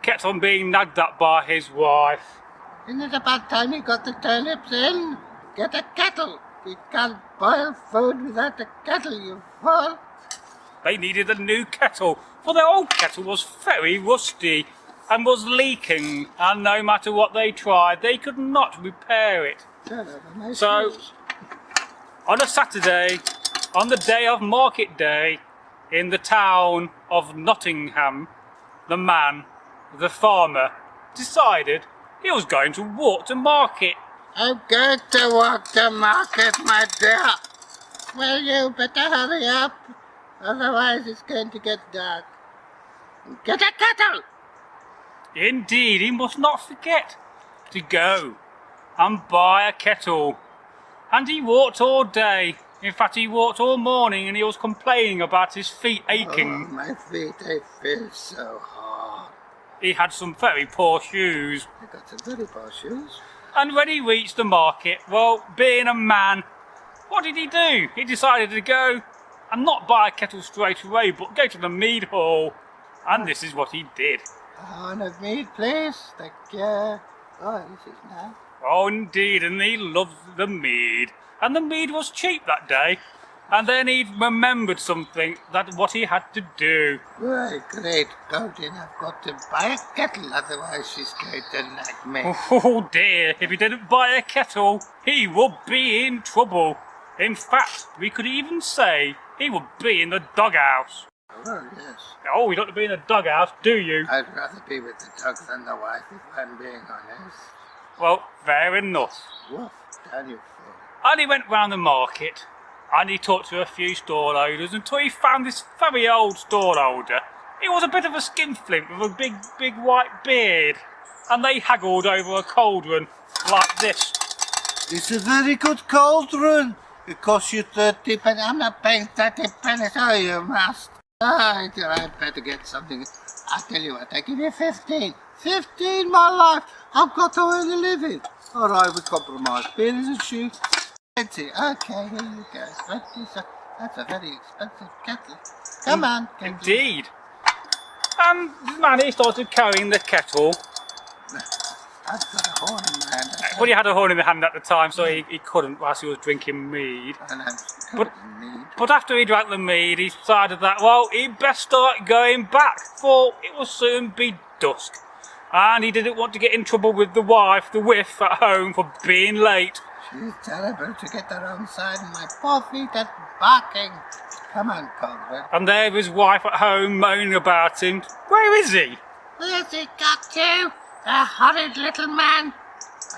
kept on being nagged at by his wife. Isn't it about time you got the turnips in? Get a kettle. You can't boil food without a kettle, you fool. They needed a new kettle, for their old kettle was very rusty and was leaking, and no matter what they tried, they could not repair it. So, on a Saturday, on the day of market day, in the town of Nottingham, the man, the farmer, decided he was going to walk to market. I'm going to walk to market, my dear. Well, you better hurry up, otherwise it's going to get dark. Get a kettle! Indeed, he must not forget to go and buy a kettle. And he walked all day. In fact, he walked all morning and he was complaining about his feet aching. Oh, my feet, they feel so hard. He had some very poor shoes. I got some very poor shoes. And when he reached the market, well, being a man, what did he do? He decided to go and not buy a kettle straight away, but go to the mead hall. And this is what he did. A horn of mead, please. Thank you. Oh, this is nice. Oh, indeed, and he loved the mead. And the mead was cheap that day. And then he remembered something, that what he had to do. Why, great Godin, I've got to buy a kettle, otherwise she's going to nag me. Oh dear, if he didn't buy a kettle, he would be in trouble. In fact, we could even say he would be in the doghouse. Oh, yes. Oh, you don't want to be in the doghouse, do you? I'd rather be with the dog than the wife, if I'm being honest. Well, fair enough. Woof, down you fool. And he went round the market, and he talked to a few storeholders until he found this very old storeholder. He was a bit of a skinflint with a big white beard. And they haggled over a cauldron like this. It's a very good cauldron. It costs you 30 pennies. I'm not paying 30 pennies. Oh, you must. Oh, I'd better get something. I'll tell you what, I give you 15. 15, my life. I've got to earn a living. All right, we compromise. Beer and shoe. 20. Okay, here you go. 20. That's a very expensive kettle. Come on. Indeed. And the man, he started carrying the kettle. I've got a horn in my hand. Well, he had a horn in the hand at the time, so he couldn't whilst he was drinking mead. And I'm But- mead. But after he drank the mead, he decided that, well, he'd best start going back, for it will soon be dusk. And he didn't want to get in trouble with the wife, the whiff, at home for being late. She's terrible to get the wrong side, and my poor feet are barking. Come on, Caldwell. And there his wife at home moaning about him. Where is he? Where's he got to? The horrid little man.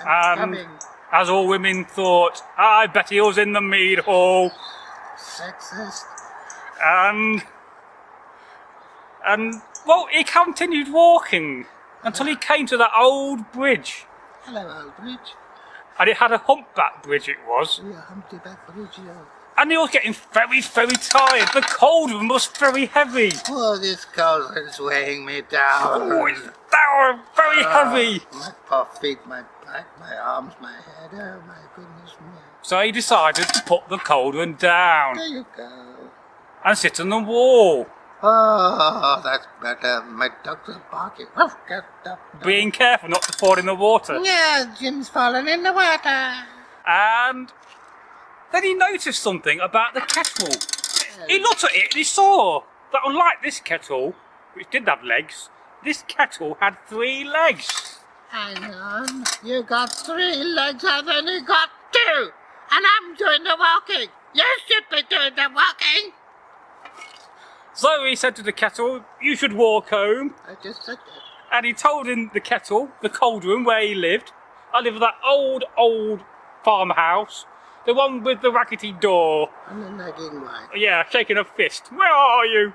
I'm coming. As all women thought, I bet he was in the mead hall. Sexist. And well, he continued walking until he came to that old bridge. Hello, old bridge. And it had a humpback bridge, it was. Yeah, humpty back bridge, yeah. And he was getting very, very tired. The cauldron was very heavy. Oh, this cauldron's weighing me down. Oh, it's down, very heavy. My poor feet, my back, my arms, my head. Oh, my goodness me. So he decided to put the cauldron down There you go. and sit on the wall, Oh, that's better. My dogs are barking. Oh, get up. being careful not to fall in the water. Yeah, Jim's fallen in the water. And then he noticed something about the kettle. He looked at it and he saw that unlike this kettle, which didn't have legs, this kettle had 3 legs. Hang on. You got 3 legs, I've only got 2. And I'm doing the walking. You should be doing the walking. So he said to the kettle, you should walk home. I just said that. And he told him the kettle, the cauldron where he lived. I live at that old farmhouse. The one with the rackety door. And the nagging wife. Yeah, shaking a fist. Where are you?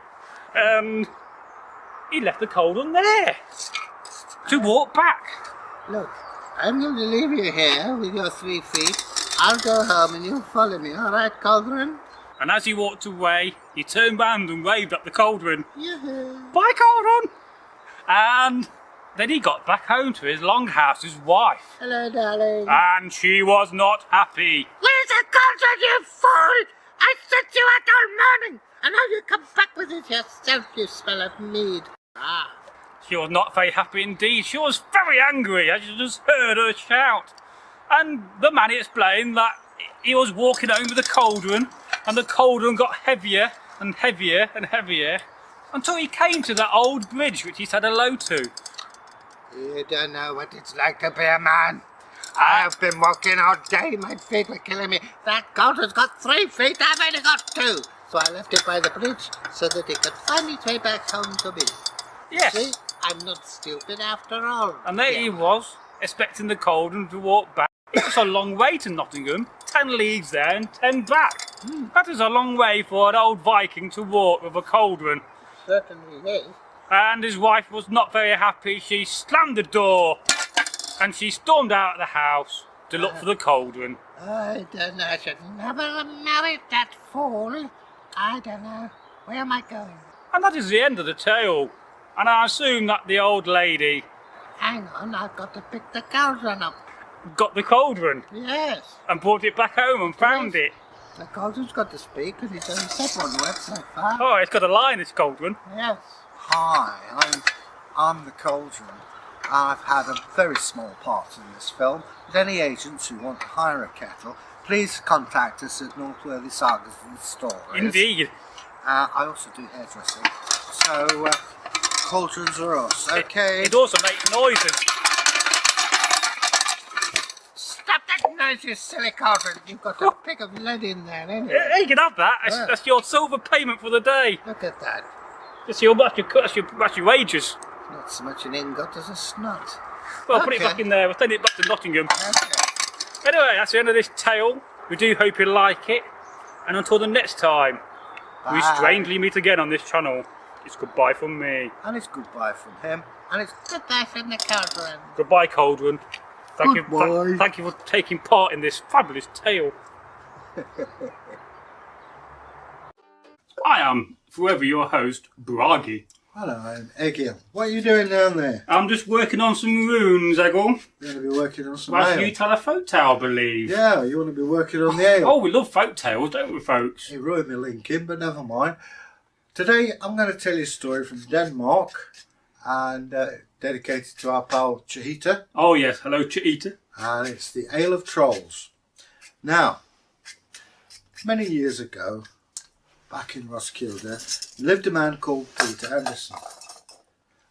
He left the cauldron there to walk back. Look, I'm going to leave you here with your 3 feet. I'll go home and you follow me, all right, Cauldron? And as he walked away, he turned round and waved at the cauldron. Yeah. Bye, cauldron! And Then he got back home to his longhouse's wife. Hello, darling. And she was not happy. Where's the cauldron, you fool? I sent you out all morning, and now you come back with it yourself, you smell of mead. Ah. She was not very happy indeed. She was very angry as you just heard her shout. And the man explained that he was walking home with a cauldron, and the cauldron got heavier and heavier and heavier until he came to that old bridge which he said hello to. You don't know what it's like to be a man. I've been walking all day, my feet were killing me. That cauldron's got 3 feet, I've only got 2. So I left it by the bridge so that it could find its way back home to me. Yes. See, I'm not stupid after all. And there he was, expecting the cauldron to walk back. It was a long way to Nottingham, 10 leagues there and 10 back. That is a long way for an old Viking to walk with a cauldron. Certainly is. And his wife was not very happy. She slammed the door and she stormed out of the house to look for the cauldron. I don't know, I should never have married that fool. I don't know. Where am I going? And that is the end of the tale. And I assume that the old lady Hang on, I've got to pick the cauldron up. got the cauldron Yes. and brought it back home and found it. The cauldron's got to speak because it's only said one word so far. Oh, it's got a line, this cauldron. Yes. Hi, I'm the Cauldron. I've had a very small part in this film. But any agents who want to hire a kettle, please contact us at Northworthy Sagas and Stories. Indeed. I also do hairdressing. So, cauldrons are us, okay? It also makes noises. Stop that noise, you silly cauldron. You've got a pick of lead in there, anyway. You can have that. Yeah. That's your silver payment for the day. Look at that. That's your wages. Not so much an ingot as a snot. Well, put it Okay. back in there. We'll send it back to Nottingham. Okay. Anyway, that's the end of this tale. We do hope you like it. And until the next time, we Bye. strangely meet again on this channel. It's goodbye from me. And it's goodbye from him. And it's goodbye from the cauldron. Goodbye, Cauldron. Thank you, Goodbye. thank you for taking part in this fabulous tale. I am forever your host, Bragi. Hello, I'm Egil. What are you doing down there? I'm just working on some runes, Egil. You're going to be working on some Well, you ale. tell a folk tale, I believe. Yeah, you want to be working on the ale. Oh, we love folk tales, don't we, folks? He ruined my link in, but never mind. Today I'm going to tell you a story from Denmark and dedicated to our pal Chahita, Oh, yes. Hello, Cheetah. and it's the Ale of Trolls. Now, many years ago, back in Roskilde, lived a man called Peter Anderson,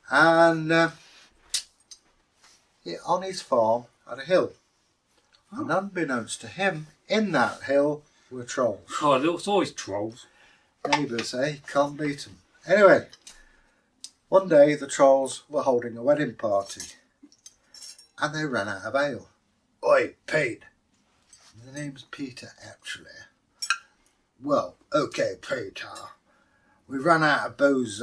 and he, on his farm had a hill, and unbeknownst to him, in that hill were trolls. Oh, it's always trolls. Neighbours, eh? Can't beat them. Anyway, one day the trolls were holding a wedding party and they ran out of ale. Oi, Pete. The name's Peter, actually. Well, okay, Peter. We ran out of booze.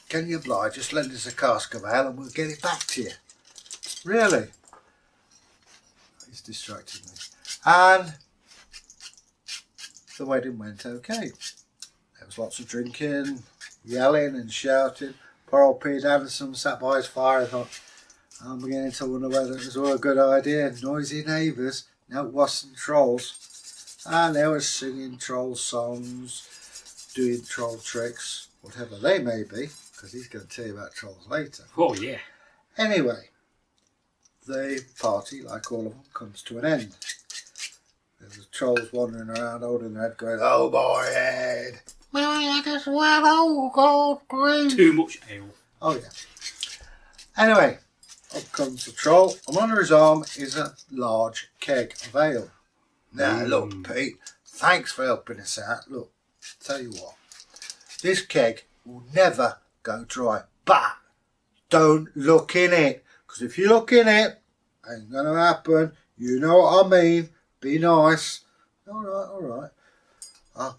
Can you oblige? Just lend us a cask of ale and we'll get it back to you. Really? He's distracted me. And the wedding went okay. There was lots of drinking, yelling and shouting. Poor old Pete Anderson sat by his fire and thought, I'm beginning to wonder whether it was all a good idea. Noisy neighbours, no, it wasn't trolls. And they were singing troll songs, doing troll tricks, whatever they may be, because he's going to tell you about trolls later. Oh, yeah. Anyway, the party, like all of them, comes to an end. There's the trolls wandering around holding their head going, oh boy head. Might as well all go green. Too much ale. Oh yeah. Anyway, up comes the troll, and under his arm is a large keg of ale. Now look, Pete, thanks for helping us out. Look, tell you what, this keg will never go dry, but don't look in it, because if you look in it, ain't gonna happen. You know what I mean. Be nice. All right. I'll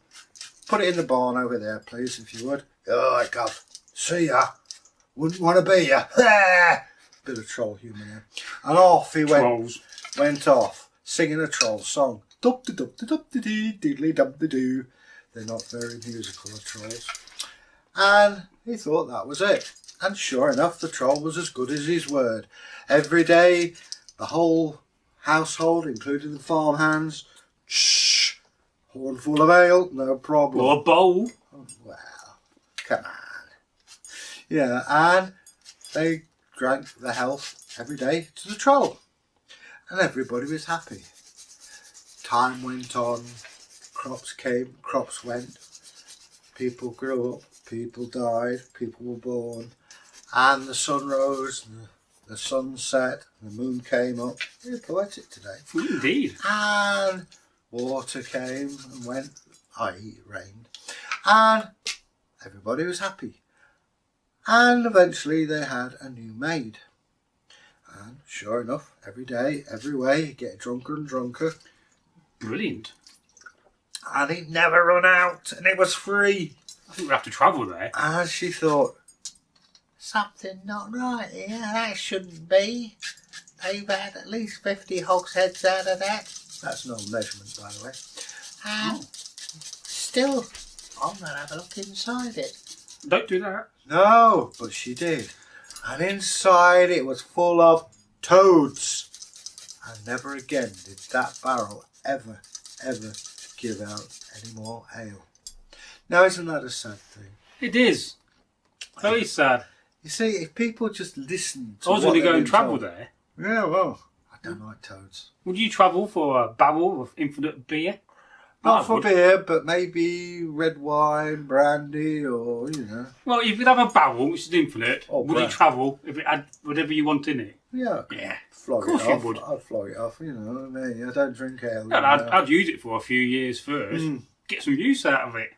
put it in the barn over there, please, if you would. All right, Gov. See ya. Wouldn't want to be ya. Bit of troll humour there. And off he went off, singing a troll song. Dup-de-dup-de-dup-de-dee, diddly-dum-de-doo. They're not very musical, the trolls. And he thought that was it. And sure enough, the troll was as good as his word. Every day, the whole household, including the farmhands, shh, horn full of ale, no problem. Or a bowl. Oh, well, come on. Yeah, and they drank the health every day to the troll. And everybody was happy. Time went on, crops came, crops went. People grew up, people died, people were born. And the sun rose, and the sun set, and the moon came up. Very poetic today. Indeed. And water came and went, i.e. it rained. And everybody was happy. And eventually they had a new maid. And sure enough, every day, every way, he'd get drunker and drunker. Brilliant. And he'd never run out, and it was free. I think we have to travel there. And she thought, something not right here, that shouldn't be. They've had at least 50 hogsheads out of that. That's no measurement, by the way. And still, I'm going to have a look inside it. Don't do that. No, but she did. And inside it was full of toads. And never again did that barrel ever give out any more ale. Now, isn't that a sad thing? It is. Very sad. You see, if people just listen to I was what going to go they're and travel told- there. Yeah, well, I don't like toads. Would you travel for a barrel of infinite beer? Not I for would. beer, but maybe red wine, brandy, or, you know. Well, if you'd have a barrel, which is infinite, Oh, would you brand. travel if it had whatever you want in it? Yeah, Yeah. flog Of course it you off. would. I'd flog it off, you know. Me, I don't drink ale. you I'd, know. I'd use it for a few years first. Get some use out of it.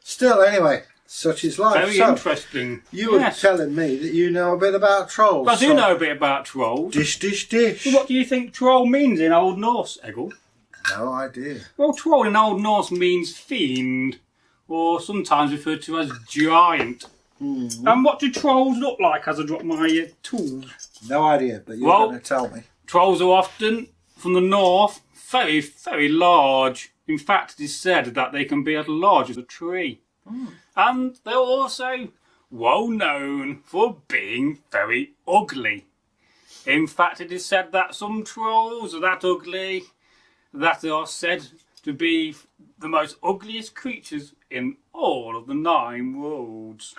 Still, anyway, such is life. Very So, interesting. you were Yes. telling me that you know a bit about trolls. I do so- know a bit about trolls. Dish, dish, dish. What do you think troll means in Old Norse, Egil? No idea. Well, troll in Old Norse means fiend, or sometimes referred to as giant. And what do trolls look like as I drop my tools? No idea, but you're Well- going to tell me. Trolls are often, from the north, very, very large. In fact, it is said that they can be as large as a tree. And they're also well known for being very ugly. In fact, it is said that some trolls are that ugly that they are said to be the most ugliest creatures in all of the 9 worlds.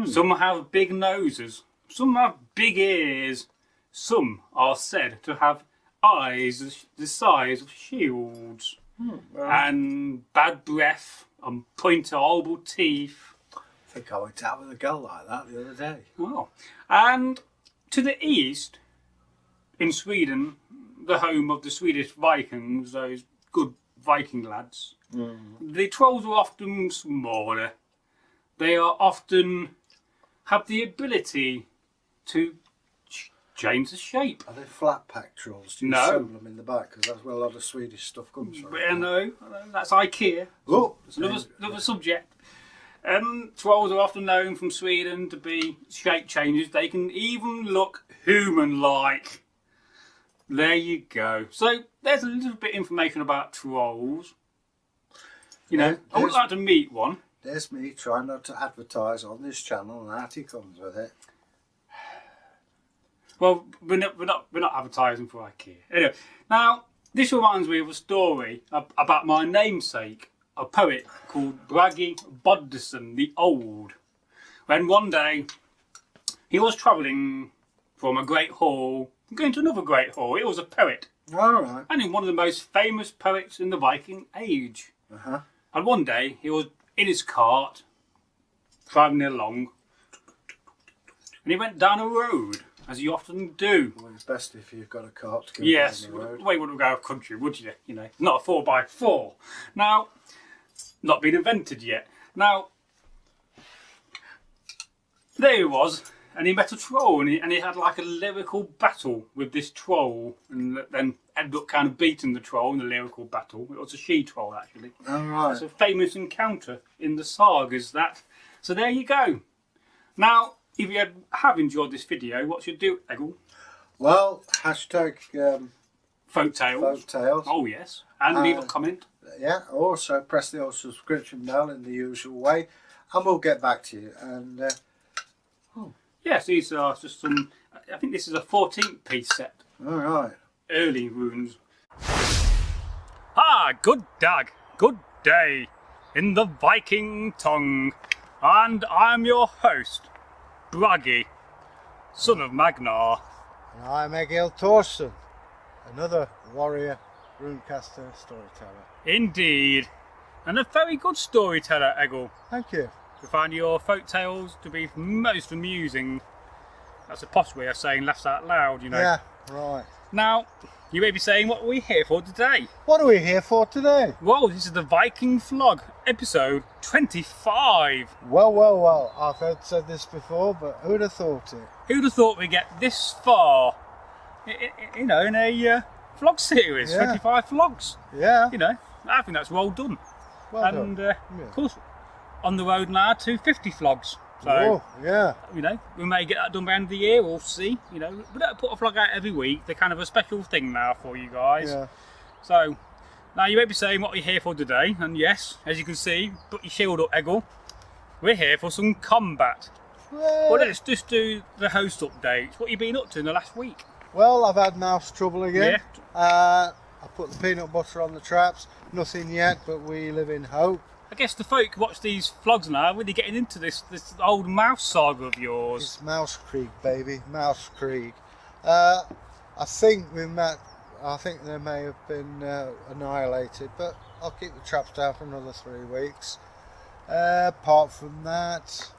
Some have big noses, some have big ears, some are said to have eyes the size of shields, and bad breath and pointy horrible teeth. I think I went out with a girl like that the other day. Oh. And to the east, in Sweden, the home of the Swedish Vikings, those good Viking lads, the trolls are often smaller. They are often have the ability to change the shape. Are they flat pack trolls? Do you No. assemble them in the back? Because that's where a lot of Swedish stuff comes from. Well, no, that's IKEA. Oh, It's another subject. Trolls are often known from Sweden to be shape changes. They can even look human-like. There you go. So there's a little bit of information about trolls. You know, I would there's- like to meet one. There's me trying not to advertise on this channel, and out he comes with it. Well, we're not advertising for IKEA. Anyway, now this reminds me of a story about my namesake, a poet called Bragi Boddeson the Old. When one day he was travelling from a great hall, going to another great hall. He was a poet, All right. and in one of the most famous poets in the Viking age. Uh-huh. And one day he was in his cart, driving along, and he went down a road, as you often do. Well, it's best if you've got a cart to go Yes, down the road. well, you wouldn't go country, would you? You know, not a 4x4. Now, not been invented yet. Now, there he was, and he met a troll, and he had like a lyrical battle with this troll, and then ended up kind of beating the troll in the lyrical battle. It was a she-troll, actually. All right. It's a famous encounter in the sagas, that. So there you go. Now, if you have enjoyed this video, what should you do, Egil? Well, hashtag Folktales. folktales. Oh, yes. And leave a comment. Yeah, also press the old subscription bell in the usual way. and we'll get back to you. And Yes, these are just some. I think this is a 14th piece set. all right. Early runes. Ah, good dag, good day, in the Viking tongue, and I'm your host, Bragi, son of Magnar. And I'm Egil Thorson, another warrior, runecaster, storyteller. Indeed, and a very good storyteller, Egil. Thank you. We find your folk tales to be most amusing. That's a posh way of saying laughs out loud, you know. Yeah, right. Now, you may be saying, what are we here for today? What are we here for today? Well, this is the Viking Vlog, episode 25. Well, I've heard said this before, but who'd have thought it? Who'd have thought we'd get this far, you know, in a vlog series, Yeah. 25 vlogs. Yeah, You know, I think that's well done. well And, done. of course, on the road now to 50 vlogs. So, Oh, yeah. you know, we may get that done by the end of the year, we'll see. You know, we don't put a vlog out every week. They're kind of a special thing now for you guys. Yeah. So, now you may be saying what we're here for today. And yes, as you can see, put your shield up, Egil. We're here for some combat. Well, let's just do the host updates. What have you been up to in the last week? Well, I've had mouse trouble again. Yeah. I put the peanut butter on the traps. Nothing yet, but we live in hope. I guess the folk who watch these vlogs now are really getting into this old mouse saga of yours. It's Mouse Creek, baby. Mouse Creek. I think we met. I think they may have been annihilated, but I'll keep the traps down for another 3 weeks. Apart from that,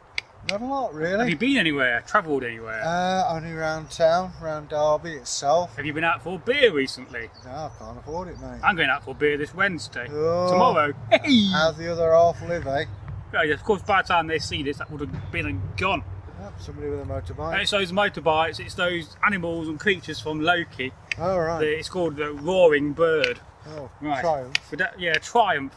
not a lot Have really. you been anywhere? Travelled anywhere? Only round town, round Derby itself. Have you been out for a beer recently? No, I can't afford it, mate. I'm going out for a beer this Wednesday. Oh. Tomorrow. Hey! How's the other half live, eh? Yeah, of course, by the time they see this, that would have been and gone. Yep, somebody with a motorbike. It's those motorbikes, it's those animals and creatures from Loki. Oh, right. It's called the Roaring Bird. Oh, Right. Triumph. But that, Triumph.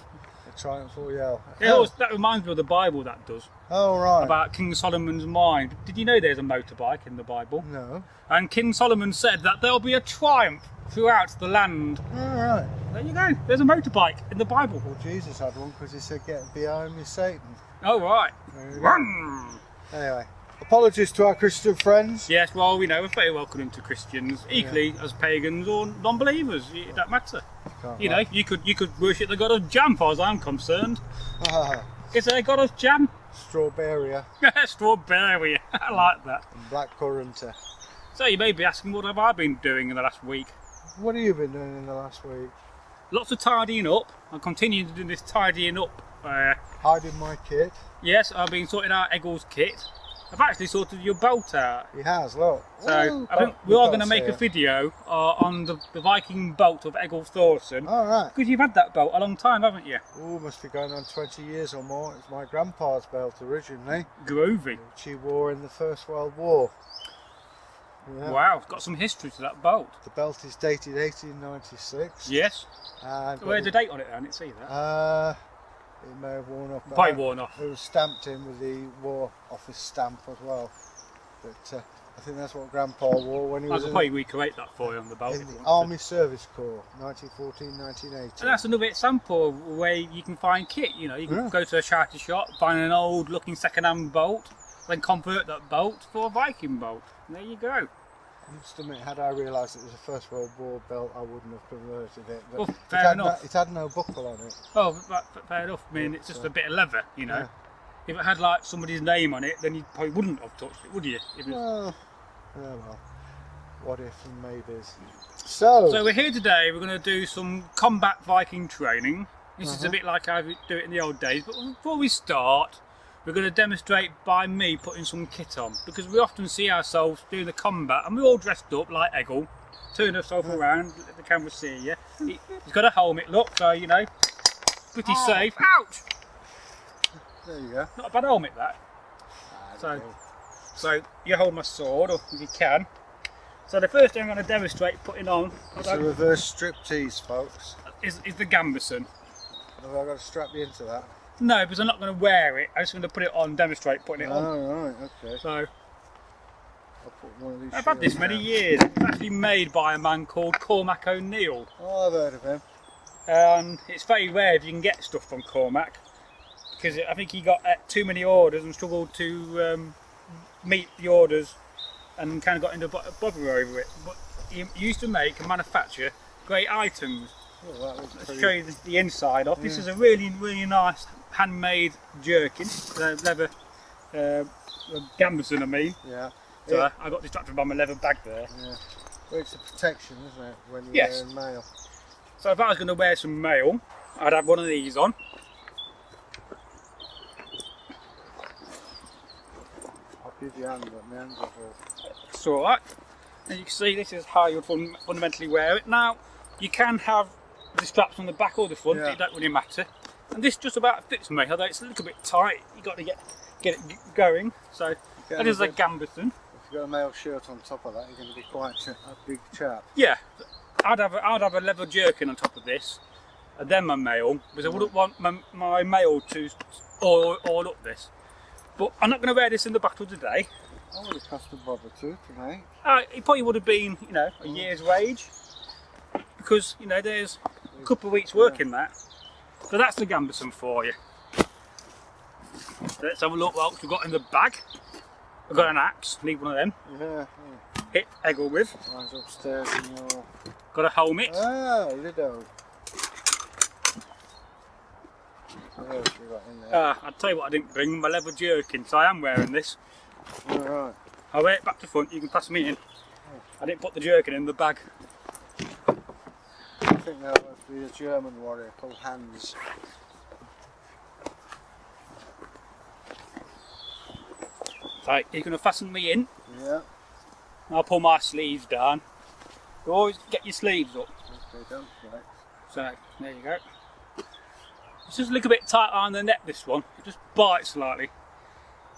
A Triumph Royale. That reminds me of the Bible, that does. Oh, right. About King Solomon's mine. Did you know there's a motorbike in the Bible? No. And King Solomon said that there'll be a triumph throughout the land. All right. There you go, there's a motorbike in the Bible. Well, Jesus had one because he said, "Get behind me, Satan." Oh, right. There you go. Run! Anyway, apologies to our Christian friends. Yes, well, we know we're very welcoming to Christians, equally as pagans or non-believers. It don't matter. Can't You know, lie. you could worship the god of jam, as far as I'm concerned. Ah, Is there a god of jam? Strawberry Strawberry. I like that. and blackcurrant. So you may be asking, what have I been doing in the last week? What have you been doing in the last week? Lots of tidying up. I'm continuing to do this tidying up. Hiding my kit. Yes, I've been sorting out Egil's kit. I've actually sorted your belt out. He has, look. So Woo! I think Oh, we are can't going to make see a it. video on the Viking belt of Egil Thorson. All right. Because you've had that belt a long time, haven't you? Oh, must be going on 20 years or more. It's my grandpa's belt originally, Groovy. which he wore in the First World War. Yeah. Wow, it's got some history to that belt. The belt is dated 1896. Yes. And Where's the date on it? I didn't see that. It may have worn off. Probably worn off. It was stamped in with the War Office stamp as well. But I think that's what Grandpa wore when he I was could in, probably recreate that for you on the belt. in if you the want Army Service Corps, 1914, 1980. And that's another example of where you can find kit. You know, you can Yeah. go to a charity shop, find an old looking second-hand bolt, then convert that bolt for a Viking bolt. And there you go. I must admit, had I realised it was a First World War belt, I wouldn't have converted it. But Well, it fair had enough. it had no buckle on it. Oh, fair enough. I mean, it's just a bit of leather, you know. Yeah. If it had like somebody's name on it, then you probably wouldn't have touched it, would you? If it was... Well, what if and maybes. So So we're here today. We're going to do some combat Viking training. This is a bit like I do it in the old days. But before we start, we're going to demonstrate by me putting some kit on, because we often see ourselves doing the combat and we're all dressed up like Egil. Turn yourself around, let the camera see you. He's got a helmet, look, so you know, pretty safe. Ouch! there you go. Not a bad helmet, that. So you hold my sword, or if you can. So the first thing I'm going to demonstrate putting on It's a reverse striptease, folks. is the Gambison. Have I got to strap you into that? No, because I'm not going to wear it. I'm just going to put it on, demonstrate putting it on. Oh, right, okay. So I'll put one of these. I've had this shields many down. years. It's actually made by a man called Cormac O'Neill. Oh, I've heard of him. It's very rare if you can get stuff from Cormac. because I think he got too many orders and struggled to meet the orders and kind of got into bother over it. But he used to make and manufacture great items. Oh, that was Let's pretty... show you the inside of. This is a really really nice handmade jerkin, leather gambeson I mean. Yeah. So I got distracted by my leather bag there. Yeah. Well, it's a protection, isn't it, when you're Yes. wearing mail? So if I was going to wear some mail, I'd have one of these on. I'll give you a hand, but my hands are full. It's alright. And you can see this is how you would fundamentally wear it. Now, you can have the straps on the back or the front, Yeah. it don't really matter. And this just about fits me, although it's a little bit tight. You've got to get it going. So Get that is a bit- gambeson. If you've got a mail shirt on top of that, you're going to be quite a big chap. Yeah, I'd have a leather jerkin on top of this, and then my mail, because I wouldn't want my mail to all up this. But I'm not going to wear this in the battle today. I would have cost a bother to make. It probably would have been, you know, a year's wage, because you know there's a couple of weeks' work in that. So that's the gambeson for you. Let's have a look what else we've got in the bag. I've got an axe, need one of them. Yeah, Hit Egil with. mine's upstairs in your... Got a helmet. Ah, Lido. What else you got in there? I'll tell you what I didn't bring, my leather jerkin, so I am wearing this. Alright. I'll wear it back to front, you can pass me in. I didn't put the jerkin in the bag. I think that must be a German warrior called Hans. So you're going to fasten me in. Yeah. I'll pull my sleeves down. You always get your sleeves up. Okay, don't flex. So there you go. It's just a little bit tight on the neck, this one. It just bites slightly.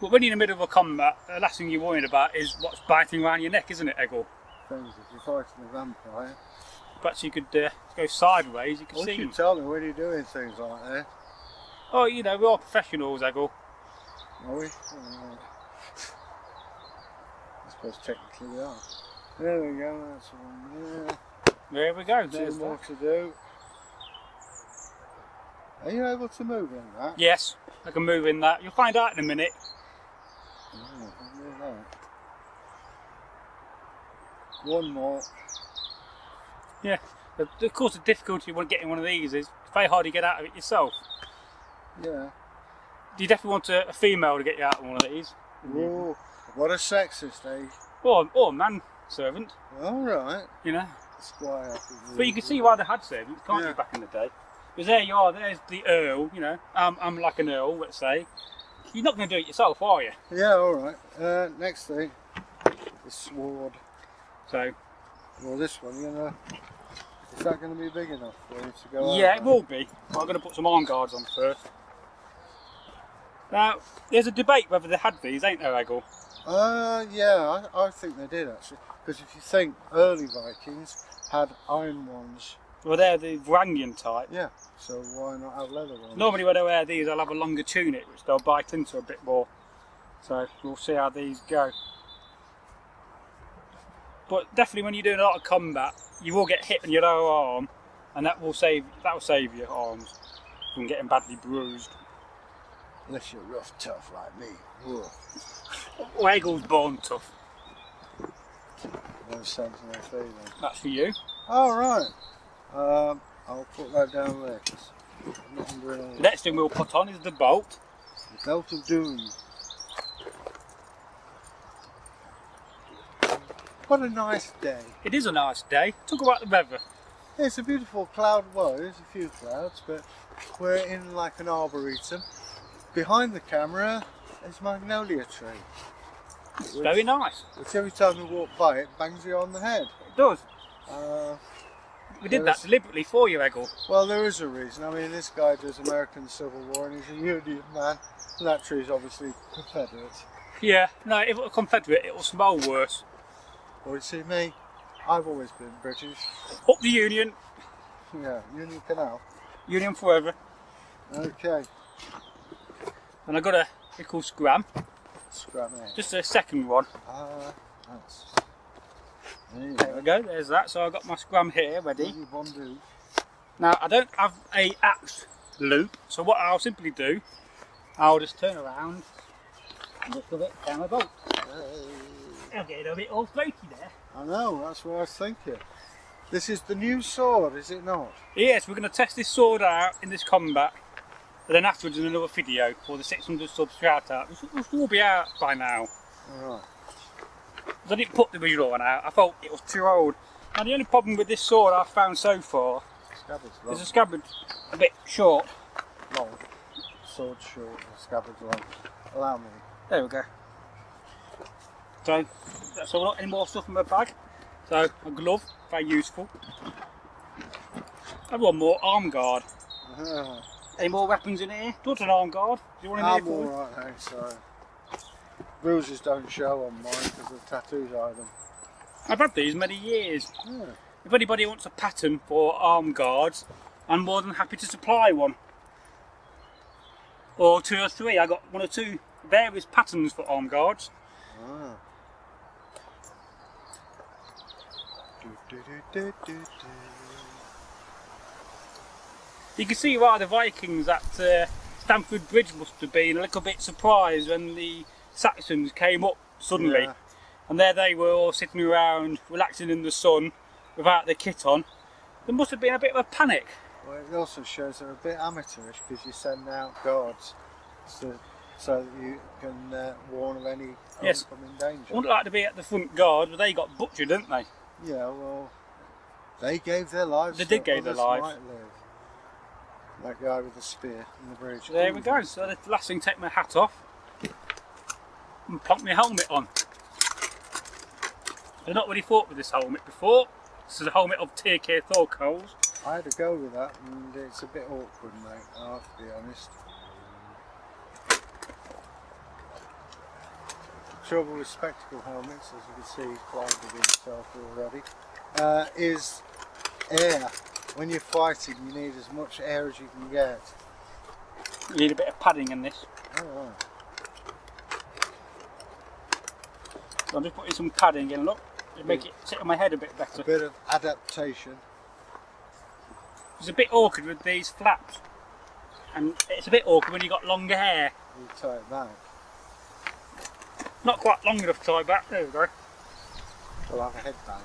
But when you're in the middle of a combat, the last thing you're worried about is what's biting around your neck, isn't it, Egil? Depends if you're fighting a vampire. Perhaps you could go sideways, you could What see you them. tell me when you're doing things like that? Oh, you know, we're all professionals, Egil. Are we? Alright. I suppose technically we are. There we go, that's one there. There we go, Two there's more that. to do. Are you able to move in that? Yes, I can move in that. You'll find out in a minute. Oh, I knew that. One more. Yeah, of course the difficulty when getting one of these is it's very hard to get out of it yourself. Yeah. Do you definitely want a female to get you out of one of these? Whoa, what a sexist, eh? Or a man servant, Alright. you know. Squire. But you can see why they had servants, can't Yeah. you, back in the day? Because there you are, there's the Earl, you know. I'm like an Earl, let's say. You're not going to do it yourself, are you? Yeah, alright. Next thing. The sword. So, Well, this one, you know. Is that going to be big enough for you to go yeah, out it will be. But I'm going to put some arm guards on first. Now, there's a debate whether they had these, ain't there, Egil? Yeah, I think they did actually. Because if you think early Vikings had iron ones, Well, they're the Varangian type. yeah, so why not have leather ones? Normally when I wear these, I'll have a longer tunic, which they'll bite into a bit more. So we'll see how these go. But definitely when you're doing a lot of combat, you will get hit in your lower arm, and that will save your arms from getting badly bruised. Unless you're rough, tough like me. Whoa. Well, Egil's born tough. No sense in their feeling. That's for you. Alright. I'll put that down there. 'Cause I'm not doing all The next thing we'll put on is the bolt. the belt of doom. What a nice day. It is a nice day. Talk about the weather. It's a beautiful cloud. Well, there's a few clouds, but we're in like an arboretum. Behind the camera is a magnolia tree. It's very nice. Which every time we walk by it bangs you on the head. It does. There We did that is- deliberately for you, Egil. Well, there is a reason. I mean, this guy does American Civil War and he's a Union man. And that tree's obviously Confederate. Yeah. No, if it were Confederate, it will smell worse. Well, you see me, I've always been British. Up the Union. Yeah, Union Canal. Union forever. Okay, And I got a little scram. scram it. Just a second one. That's... There you There we go. go, there's that. So I've got my scram here What ready. do you want to do? Now I don't have a axe loop, so what I'll simply do I'll just turn around and just shove it down my boat. I'm getting a bit all floaty there. I know, that's what I was thinking. This is the new sword, is it not? Yes, we're going to test this sword out in this combat, and then afterwards in another video for the 600 subs shout out, which will be out by now. Alright. I didn't put the visual one out, I thought it was too old. Now the only problem with this sword I've found so far is the scabbard a bit short. Long. Sword short, the scabbard's long. Allow me. There we go. So not any more stuff in my bag. So a glove, very useful. I've got more arm guard. Any more weapons in here? Do you want an arm guard? Do you want an I'm alright now, so bruises don't show on mine because of tattoos on them. I've had these many years. Yeah. If anybody wants a pattern for arm guards, I'm more than happy to supply one. Or 2 or 3. I got 1 or 2 various patterns for arm guards. Ah. You can see why the Vikings at Stamford Bridge must have been a little bit surprised when the Saxons came up suddenly. Yeah. And there they were all sitting around relaxing in the sun without their kit on. There must have been a bit of a panic. Well, it also shows they're a bit amateurish because you send out guards so that you can warn of any oncoming danger. I wouldn't like to be at the front guard, but they got butchered, didn't they? Yeah, well, they gave their lives. They did give their lives. Might live. That guy with the spear in the bridge. There we go. So the last thing, take my hat off and plonk my helmet on. I've not really fought with this helmet before. This is a helmet of TK Thorco's. I had to go with that, and it's a bit awkward, mate. I have to be honest. The trouble with spectacle helmets, as you can see, he's blinded himself already, is air. When you're fighting, you need as much air as you can get. You need a bit of padding in this. Oh, right. So I'm just putting some padding in, look, to make it sit on my head a bit better. A bit of adaptation. It's a bit awkward with these flaps, and it's a bit awkward when you've got longer hair. You tie it back. Not quite long enough to tie back, there we go. We'll have a headband.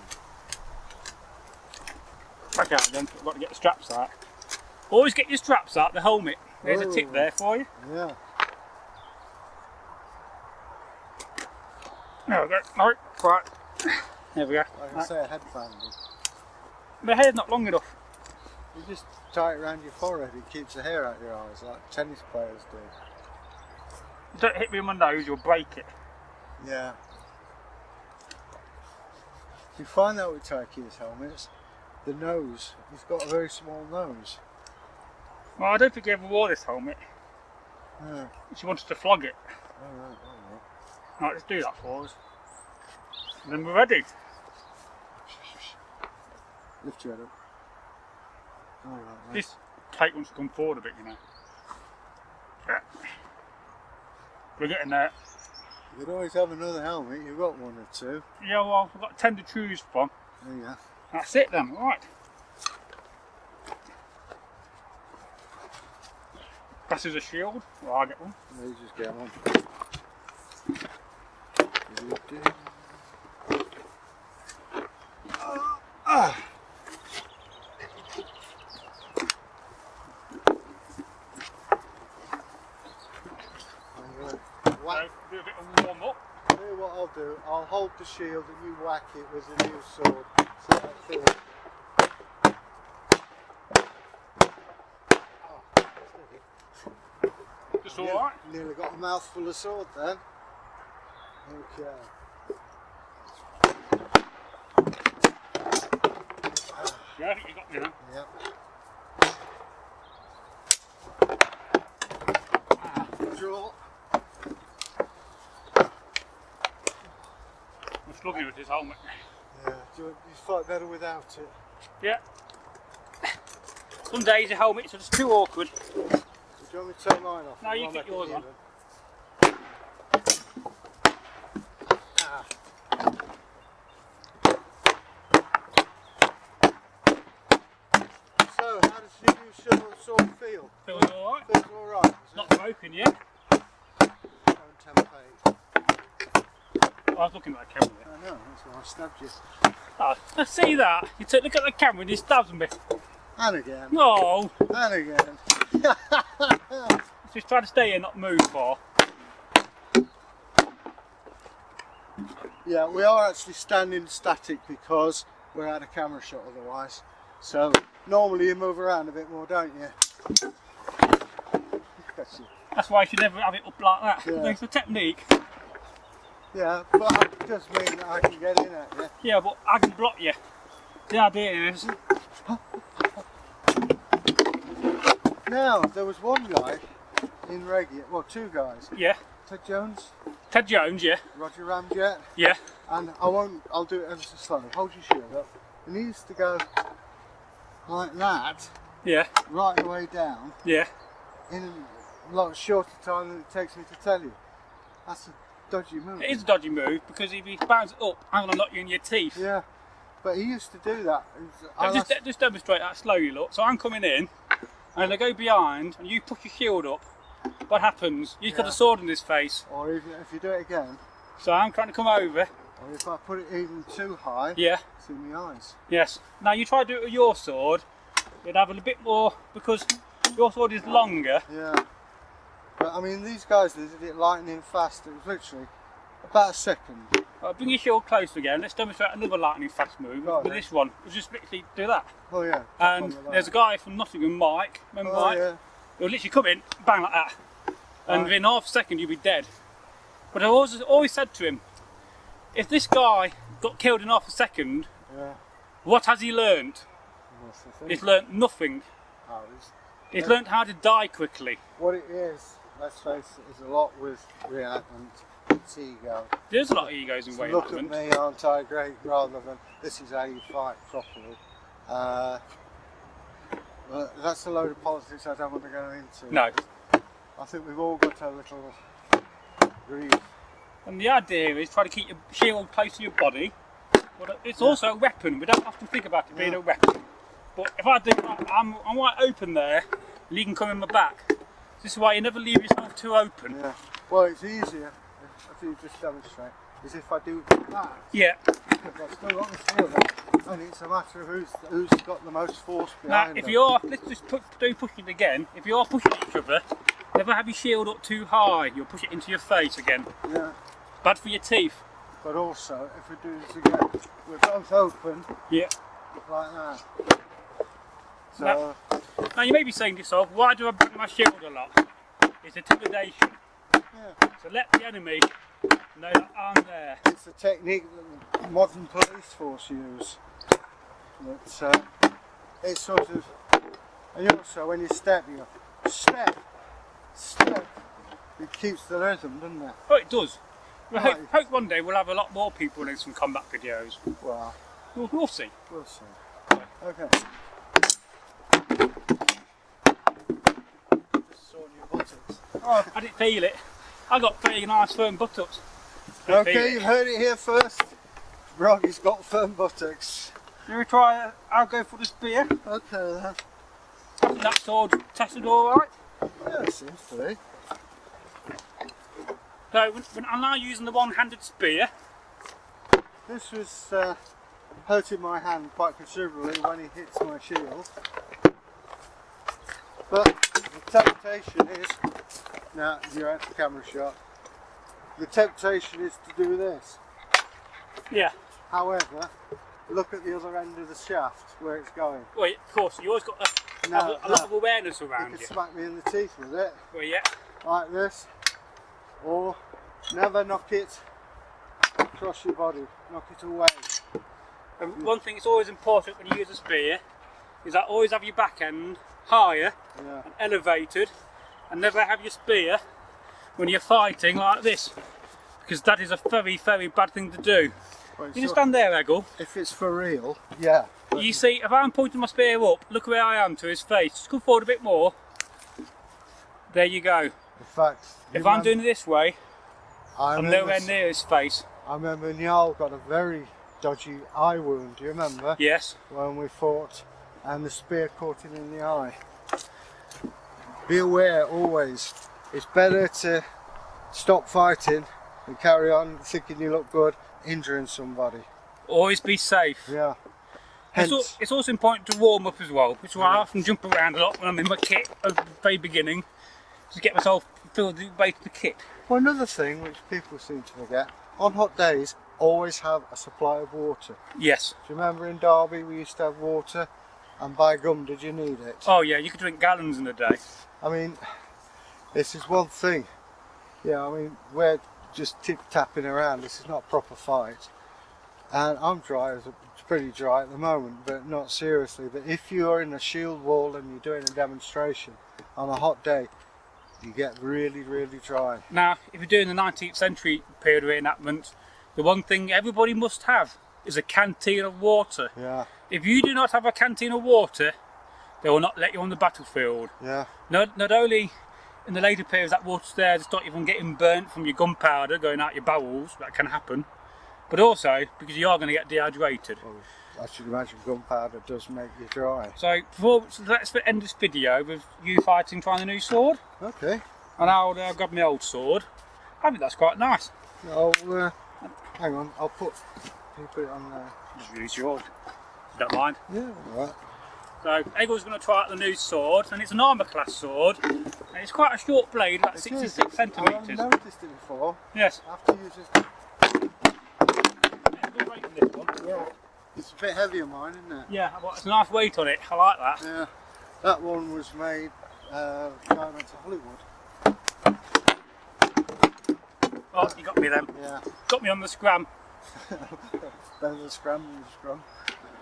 Back out again, I've got to get the straps out. Always get your straps out, the helmet. There's a tip there for you. Yeah. There we go, right, right. There we go. Like I say, a headband. My hair's not long enough. You just tie it around your forehead, it keeps the hair out your eyes, like tennis players do. Don't hit me on my nose, you'll break it. Yeah. You find that with Taiki's helmets, the nose, he's got a very small nose. Well, I don't think he ever wore this helmet. Yeah. She wanted to flog it. Alright. Right, let's do that for us. And then we're ready. Lift your head up. Alright, mate. This tape wants to come forward a bit, you know. Yeah. We're getting there. You could always have another helmet, you've got 1 or 2. Yeah, well, we've got 10 to choose from. There you go. That's it then, right. This is a shield. Well, I'll get one. You just get one. So, do a bit of warm up. Tell you what I'll do, I'll hold the shield and you whack it with the new sword. So I feel it. Just alright. Nearly got a mouthful of sword then. Okay. Yeah, I think you got me then. Yep. Draw. I'm struggling with this helmet. Yeah, you fight better without it. Yeah. Some days the helmets are just too awkward. Do you want me to take mine off? No, you I'll get make it yours on. even. Ah. So, how does your new sword feel? Feels alright. Feels alright. Not broken yet. template. I was looking at the camera there. I know, that's why I stabbed you. Oh, I see that. You look at the camera and he stabs me. And again. No. And again. Just try to stay here, not move far. Yeah, we are actually standing static because we're out of camera shot otherwise. So normally you move around a bit more, don't you? That's why you should never have it up like that. Yeah. It's the technique. Yeah, but it does mean that I can get in at you. Yeah, but I can block you. The idea is... Now, there was one guy in Reggie, well, two guys. Yeah. Ted Jones. Ted Jones, yeah. Roger Ramjet. Yeah. And I'll do it ever so slow. Hold your shield up. And he used to go like that, Yeah. right the way down, Yeah. in a lot shorter time than it takes me to tell you. That's a dodgy move. It is a dodgy move because if he bounces up, I'm going to knock you in your teeth. Yeah, but he used to do that. Just demonstrate that slowly, look. So I'm coming in, and I go behind, and you push your shield up. What happens? You've got a sword in his face. Or even if you do it again, So I'm trying to come over. or if I put it even too high, Yeah. it's in the eyes. Yes. Now you try to do it with your sword, you'd have a bit more, because your sword is longer. Yeah. But I mean, these guys did it lightning fast. It was literally about a second. Bring your shield closer again. Let's demonstrate another lightning fast move Right, with then. this one. We'll just literally do that. Oh yeah. And there's a guy from Nottingham, Mike. Remember Mike? Yeah. He'll literally come in, bang like that. And within half a second you'll be dead. But I always said to him, if this guy got killed in half a second, Yeah. what has he learnt? That's the thing. He's learnt nothing. Oh, He's learnt how to die quickly. what it is, let's face it, is a lot with reenactment. It's ego. There's a lot of egos in So way look at movement. me, aren't I great, rather than this is how you fight properly. But that's a load of politics I don't want to go into. No. I think we've all got a little grief. And the idea is try to keep your shield close to your body. But it's also a weapon. We don't often think about it being a weapon. But if I do that, I'm wide open there, and you can come in my back. This is why you never leave yourself too open. Yeah. Well, it's easier, if you just demonstrate, is if I do that. Yeah. Because I've still got the shield up, and it's a matter of who's got the most force Now, behind if them. you're, let's just do pushing again. If you're pushing each other, never have your shield up too high. You'll push it into your face again. Yeah. Bad for your teeth. But also, if we do this again, we're both open, Yeah. like that. So, Now you may be saying to yourself, why do I bring my shield a lot? It's intimidation. yeah. So let the enemy know that I'm there. It's a technique that the modern police force use. It's sort of, and also when you step, you go, step. It keeps the rhythm, doesn't it? Oh, it does. We Right. hope one day we'll have a lot more people in some combat videos. Well, We'll see. we'll see. Okay. Just saw your buttocks. Oh, I didn't feel it. I got very nice firm buttocks. Okay, you've heard it here first. Bragi's got firm buttocks. You want to try? I'll go for the spear. Okay then. That sword tested all right. Yeah, it seems to be. So when I'm now using the one-handed spear. This was hurting my hand quite considerably when he hits my shield. But the temptation is, now you're out of camera shot, the temptation is to do this. Yeah. However, look at the other end of the shaft where it's going. Well, of course, you always got to have a lot of awareness You around can you. smack me in the teeth with it, Well, yeah. like this, or never knock it across your body, knock it away. And one thing that's always important when you use a spear is that always have your back end higher Yeah. and elevated, and never have your spear when you're fighting like this, because that is a very, very bad thing to do. Wait, You just so stand there, Egil. if it's for real, yeah. but- You see, if I'm pointing my spear up, look where I am to his face. Just come forward a bit more. There you go. In fact, If I'm doing it this way, I I'm remember, nowhere near his face. I remember Niall got a very dodgy eye wound, do you remember? Yes. When we fought and the spear caught him in the eye. Be aware always, it's better to stop fighting and carry on thinking you look good, injuring somebody. Always be safe. Yeah. Hence, It's also important to warm up as well, which is why I often jump around a lot when I'm in my kit at the very beginning, to get myself filled the base of the kit. well, another thing which people seem to forget, on hot days, always have a supply of water. Yes. Do you remember in Derby we used to have water, and by gum did you need it? Oh yeah, you could drink gallons in a day. I mean, this is one thing. Yeah, I mean, we're just tip-tapping around, this is not a proper fight. And I'm pretty dry at the moment, but not seriously. But if you're in a shield wall and you're doing a demonstration on a hot day, you get really, really dry. Now, if you're doing the 19th century period reenactment, the one thing everybody must have is a canteen of water. Yeah, If you do not have a canteen of water, they will not let you on the battlefield. yeah, Not only in the later periods that water's there to stop you from getting burnt from your gunpowder going out your bowels, that can happen, but also because you are going to get dehydrated. well, I should imagine gunpowder does make you dry. So let's end this video with you fighting trying the new sword, Okay, and I'll grab my old sword. I think that's quite nice. I'll, hang on, I'll put it on there. Just use yours, if you don't mind. Yeah, alright. So Egil's going to try out the new sword, and it's an armour class sword, and it's quite a short blade, about 66 centimetres. I've noticed it before. Yes. After using, Good weight on this one. yeah, it's a bit heavier mine, isn't it? Yeah, well, it's a nice weight on it. I like that. Yeah, that one was made when I went to Hollywood. Oh, you got me then. Yeah, Got me on the scram. then the scrum.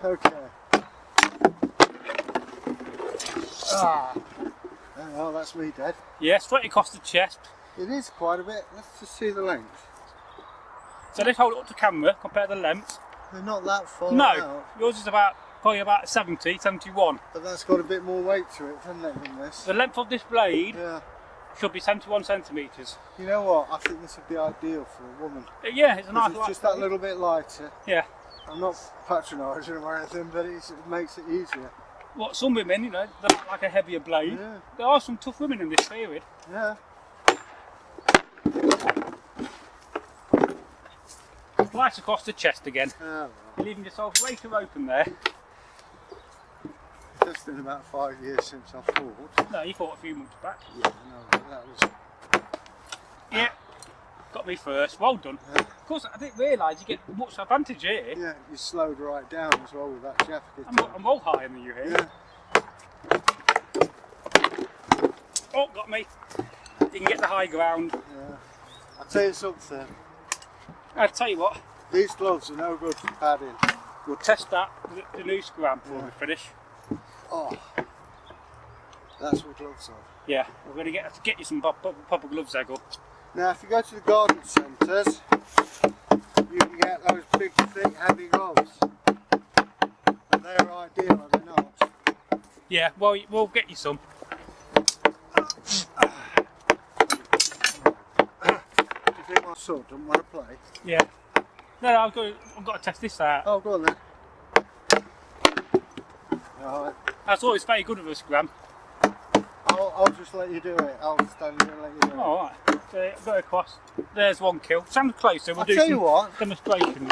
Okay. Ah, oh, that's me dead. Yeah, straight across the chest. It is quite a bit. Let's just see the length. So let's hold it up to camera, compare the length. They're not that far No, out, yours is probably about 70, 71. but that's got a bit more weight to it, hasn't it, than this? The length of this blade Yeah. should be 71 centimetres. You know what? I think this would be ideal for a woman. Yeah, it's a nice It's light just that blade. little bit lighter. Yeah. I'm not patronising or anything, but it makes it easier. What, some women, they like a heavier blade. Yeah. There are some tough women in this period. Yeah. Right across the chest again. Oh, well. You're leaving yourself way too open there. It's been about 5 years since I fought. No, you fought a few months back. Yeah, no, but that was. Yeah. Got me first. Well done. Yeah. Of course, I didn't realise you get much advantage here. Yeah, you slowed right down as well with that jacket. I'm well higher than you here. Yeah. Oh, got me. You can get the high ground. Yeah. I'll tell you something. I'll tell you what, These gloves are no good for padding. we'll test that with the new scram before we finish. Oh, that's what gloves are. Yeah, we're going to get you some proper gloves, Egil. Now, if you go to the garden centres, you can get those big, thick, heavy gloves. But they're ideal, are they not? Yeah, well, we'll get you some. Do you think my son doesn't want to play? Yeah. No, I've got to test this out. Oh, go on then. Alright, That's always very good with a scram. I'll just let you do it. I'll stand here and let you do it. Oh, alright. So, go across. There's one kill. Stand closer, we'll I'll do tell some you what. demonstrations.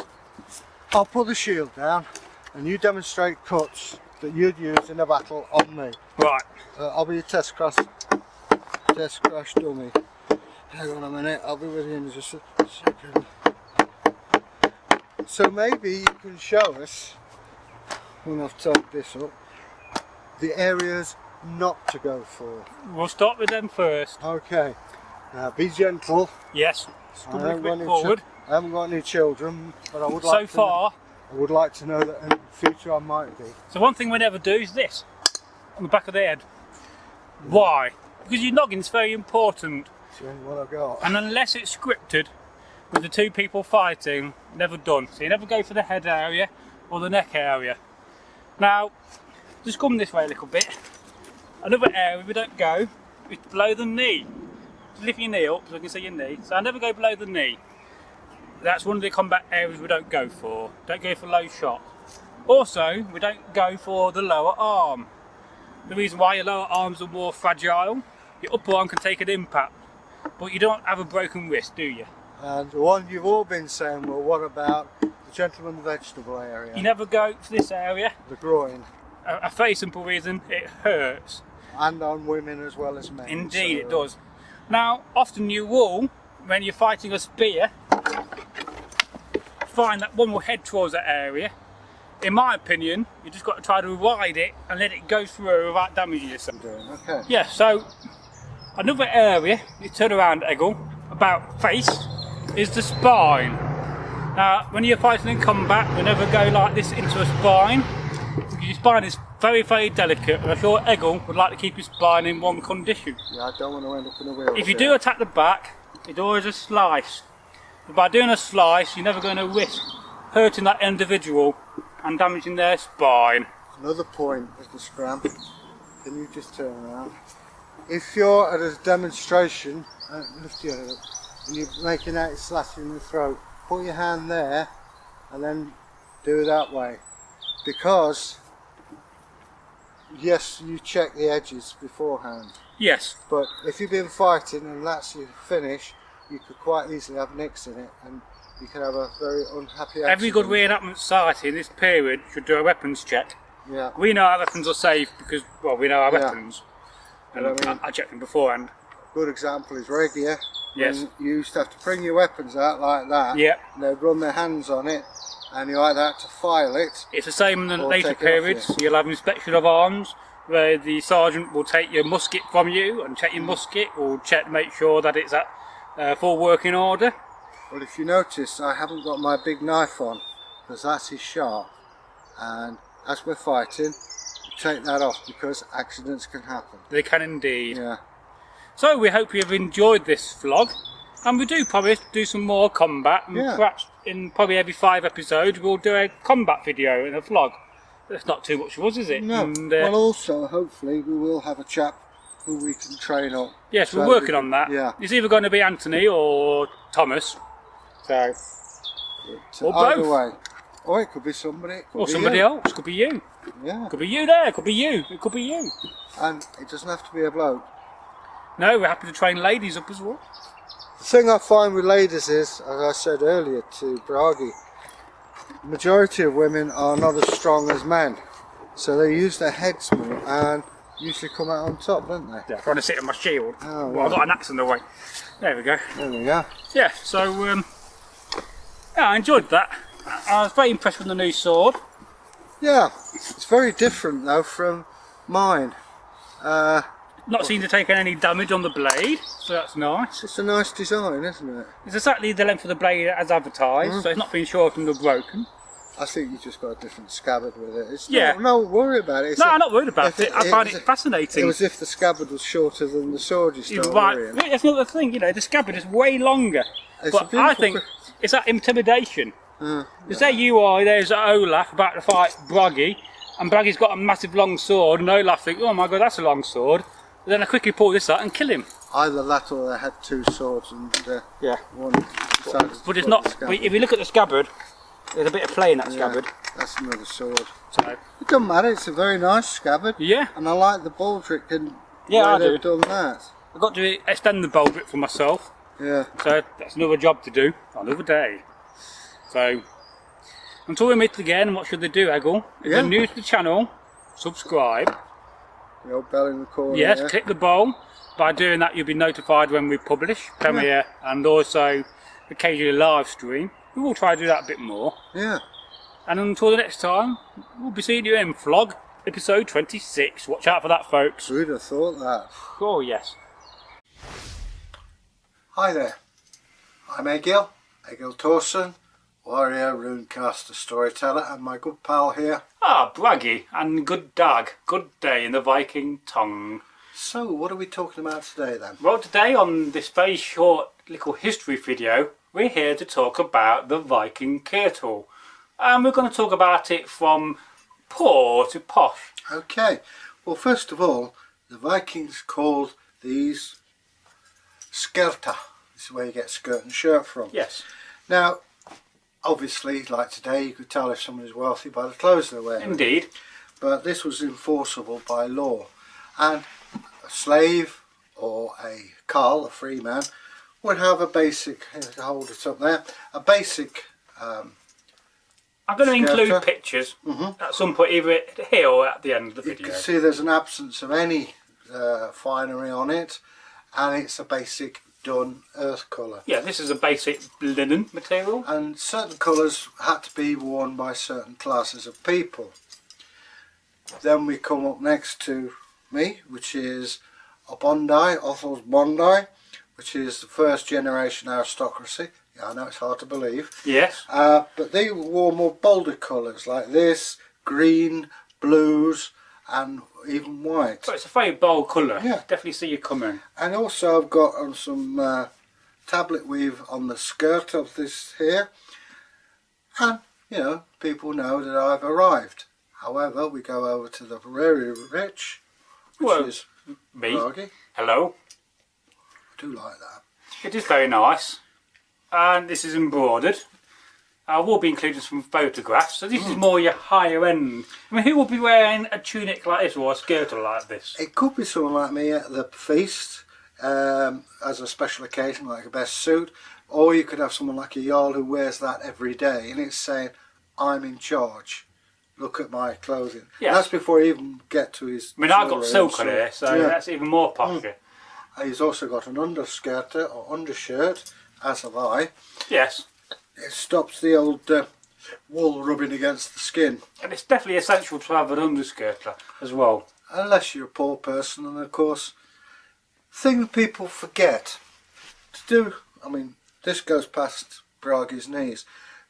I'll put the shield down and you demonstrate cuts that you'd use in a battle on me. Right. I'll be a test crash dummy. Hang on a minute, I'll be with you in just a second. So maybe you can show us, when I've typed this up, the areas not to go for. We'll start with them first. Okay, now be gentle. Yes. I Stumble a haven't got bit any forward. I haven't got any children, but I would So like to far, I would like to know that in the future I might be. so one thing we never do is this. On the back of the head. Why? Because your noggin's very important. See what I've got. And unless it's scripted with the two people fighting, never done. So you never go for the head area or the neck area. Now, just come this way a little bit. Another area we don't go is below the knee. Just lift your knee up so I can see your knee. So I never go below the knee. That's one of the combat areas we don't go for. Don't go for low shot. Also, we don't go for the lower arm. The reason why your lower arms are more fragile, your upper arm can take an impact. but you don't have a broken wrist, do you? And the one you've all been saying, well, what about the gentleman vegetable area? You never go to this area. The groin. A very simple reason, it hurts. And on women as well as men. Indeed, so, it does. Now, often you will, when you're fighting a spear, find that one will head towards that area. In my opinion, you just got to try to ride it and let it go through without damaging yourself. Okay. Yeah, so another area, you turn around, Egil, about face, is the spine. Now, when you're fighting in combat, you never go like this into a spine, because your spine is very, very delicate, and I'm sure Egil would like to keep his spine in one condition. Yeah, I don't want to end up in a wheelchair. If you do attack the back, it's always a slice. But by doing a slice, you're never going to risk hurting that individual and damaging their spine. Another point is the scram. Can you just turn around? If you're at a demonstration, lift your head up, and you're making out slashing in the throat, put your hand there and then do it that way. Because, yes, you check the edges beforehand. Yes. But if you've been fighting and that's your finish, you could quite easily have nicks in it and you can have a very unhappy accident. Every good reenactment society in this period should do a weapons check. Yeah. We know our weapons are safe because, well, we know our Yeah. weapons. And But I mean- I checked them beforehand. Good example is Regi. Yes. When you used to have to bring your weapons out like that. Yep. And they'd run their hands on it and you either had to file it. It's the same in the Or later take it off periods. You'll have inspection of arms, where the sergeant will take your musket from you and check your musket, or check to make sure that it's at full working order. Well, if you notice, I haven't got my big knife on because that is sharp. And as we're fighting, take that off because accidents can happen. They can indeed. Yeah. So we hope you have enjoyed this vlog, and we do promise to do some more combat, and Yeah. perhaps in probably every 5 episodes we'll do a combat video and a vlog. That's not too much for us, is it? No. And, Well, also, hopefully, we will have a chap who we can train up. yes, so we're that working we on that. Yeah. It's either going to be Anthony or Thomas. So, So or either both. way. Or it could be somebody. It could or be somebody you. else. Could be you. Yeah. Could be you there. Could be you. It could be you. And it doesn't have to be a bloke. No, we're happy to train ladies up as well. The thing I find with ladies is, as I said earlier to Bragi, the majority of women are not as strong as men. So they use their heads more and usually come out on top, don't they? Yeah, trying to sit on my shield. Oh, Well, I've got an axe in the way. There we go. There we go. Yeah, so yeah, I enjoyed that. I was very impressed with the new sword. Yeah, it's very different though from mine. Not seemed to take any damage on the blade, so that's nice. It's a nice design, isn't it? It's exactly the length of the blade as advertised, so it's not been shortened or broken. I think you just got a different scabbard with it. It's Yeah. no worry about it. It's No, a- I'm not worried about if it. I find it It fascinating. was if the scabbard was shorter than the sword you You're start right. wearing. That's another thing, you know, the scabbard is way longer. It's a but I beautiful think it's that intimidation. Yeah. Say you are, there's Olaf about to fight Bragi, and Bragi's got a massive long sword, and Olaf thinks, oh my god, that's a long sword. But then I quickly pull this out and kill him. Either that or they had two swords and Yeah. one decided to But it's put not, the scabbard. if you look at the scabbard, there's a bit of play in that Yeah, scabbard. that's another sword. So, It doesn't matter, it's a very nice scabbard. yeah, And I like the baldric and Yeah, the way I do. they've done that. I've got to extend the baldric for myself, Yeah. so that's another job to do, another day. So, until we meet again, what should they do, Egil? If Yeah. they're new to the channel, subscribe. The old bell in the corner. Yes, yeah. click the bell. By doing that, you'll be notified when we publish, premiere, and also occasionally live stream. We will try to do that a bit more. Yeah. And until the next time, we'll be seeing you in vlog episode 26. Watch out for that, folks. Who'd have thought that? Oh, yes. Hi there. I'm Egil Thorson, warrior, runecaster, storyteller, and my good pal here. Ah, Bragi, and good dag, good day in the Viking tongue. So, what are we talking about today then? Well, today on this very short little history video, we're here to talk about the Viking kirtle. And we're going to talk about it from poor to posh. Okay. Well, first of all, the Vikings called these skelta. This is where you get skirt and shirt from. Yes. Now, obviously, like today, you could tell if someone is wealthy by the clothes they're wearing. Indeed. But this was enforceable by law. And a slave or a carl, a free man, would have a basic, to hold it up there, a basic I'm going to include skirter. pictures at some point, either here or at the end of the You video. can see there's an absence of any finery on it, and it's a basic dun earth colour. Yeah, this is a basic linen material. And certain colours had to be worn by certain classes of people. Then we come up next to me, which is a Bondi, Othel's Bondi, which is the first generation aristocracy. Yeah, I know it's hard to believe. Yes. But they wore more bolder colours like this, green, blues and even white. But it's a very bold colour. Yeah. Definitely see you coming. And also I've got on some tablet weave on the skirt of this here. And, you know, people know that I've arrived. However, we go over to the very rich, which is me. Bragi. Hello. I do like that. It is very nice. And this is embroidered. I will be including some photographs. So this is more your higher end. I mean, who will be wearing a tunic like this or a skirt like this? It could be someone like me at the feast as a special occasion, like a best suit. Or you could have someone like a Jarl who wears that every day. And it's saying, I'm in charge. Look at my clothing. Yes. That's before he even get to his... I mean, I've got jewellery silk on and here, stuff. so Yeah. that's even more posher. He's also got an underskirt or undershirt, as have I. Yes. It stops the old wool rubbing against the skin. And it's definitely essential to have an underskirt as well. Unless you're a poor person, and of course, thing people forget to do, I mean, this goes past Bragi's knees.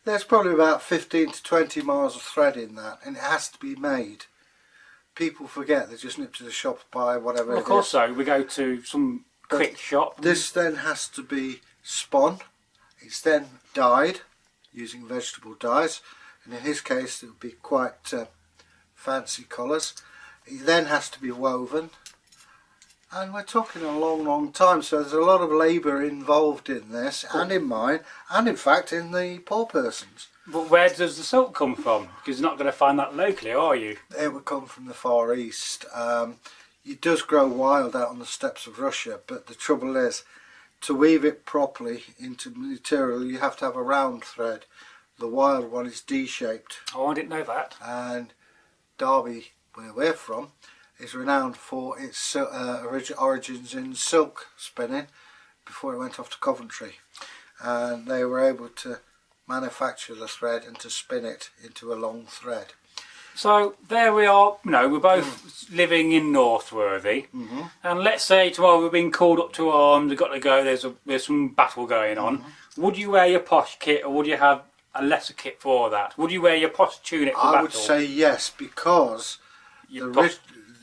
There's probably about 15 to 20 miles of thread in that, and it has to be made. People forget, they just nip to the shop, buy whatever Well, it of course is. so. We go to some quick shop. This then has to be spun. It's then dyed using vegetable dyes, and in his case it would be quite fancy colours. It then has to be woven, and we're talking a long time, so there's a lot of labour involved in this, and in mine, and in fact in the poor person's. But where does the silk come from? Because you're not going to find that locally, are you? It would come from the Far East. It does grow wild out on the steppes of Russia, but the trouble is, to weave it properly into material you have to have a round thread. The wild one is D-shaped, Oh, I didn't know that. and Derby, where we're from, is renowned for its origins in silk spinning before it went off to Coventry, and they were able to manufacture the thread and to spin it into a long thread. So there we are, you know, we're both living in Northworthy, and let's say tomorrow we've been called up to arms, we've got to go, there's some battle going on. Would you wear your posh kit, or would you have a lesser kit for that? Would you wear your posh tunic for battle? I would say yes, because Your the posh rich,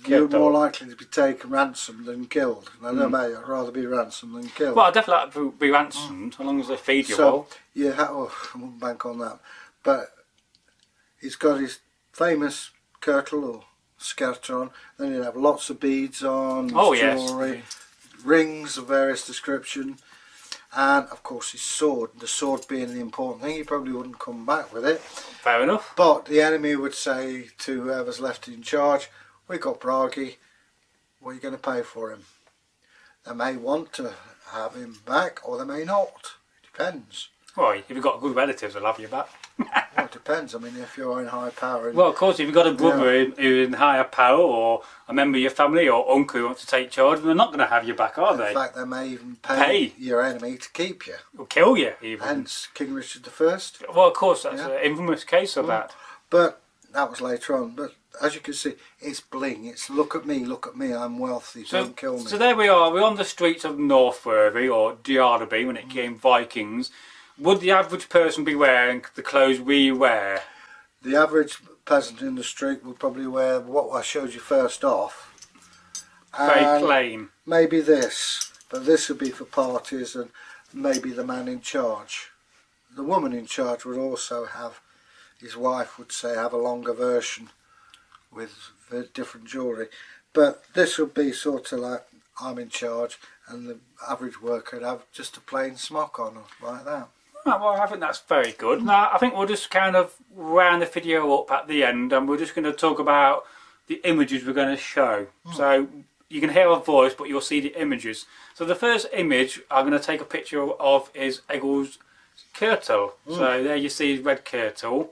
you're kit, more though. likely to be taken ransom than killed. And I don't know about you, I'd rather be ransomed than killed. Well, I'd definitely like to be ransomed, as long as they feed you So, well. yeah, I wouldn't bank on that. But he's got his famous kirtle or skirt on, then he'd have lots of beads on, Oh, yes. jewellery, rings of various description, and of course his sword. The sword being the important thing, he probably wouldn't come back with it. Fair enough. But the enemy would say to whoever's left in charge, we got Bragi, what are you going to pay for him? They may want to have him back, or they may not. It depends. Well, if you've got good relatives, they'll have you back. Well, it depends. I mean, if you're in high power... Well, of course, if you've got a brother who's in higher power, or a member of your family, or uncle who wants to take charge, they're not going to have you back, are they? In fact, they may even pay Pay. your enemy to keep you. Or kill you, even. Hence King Richard I. Well, of course, that's Yeah. an infamous case of that. But that was later on. But as you can see, it's bling. It's look at me, I'm wealthy, don't kill me. So there we are. We're on the streets of Northworthy, or Derby, when it came Vikings. Would the average person be wearing the clothes we wear? The average peasant in the street would probably wear what I showed you first off. Very And plain. maybe this, but this would be for parties, and maybe the man in charge. The woman in charge would also have, his wife would say, have a longer version with different jewellery. But this would be sort of like, I'm in charge, and the average worker would have just a plain smock on, like that. Right, well, I think that's very good. Now, I think we'll just kind of round the video up at the end, and we're just going to talk about the images we're going to show. So, you can hear our voice, but you'll see the images. So the first image I'm going to take a picture of is Egil's kirtle. So there you see his red kirtle.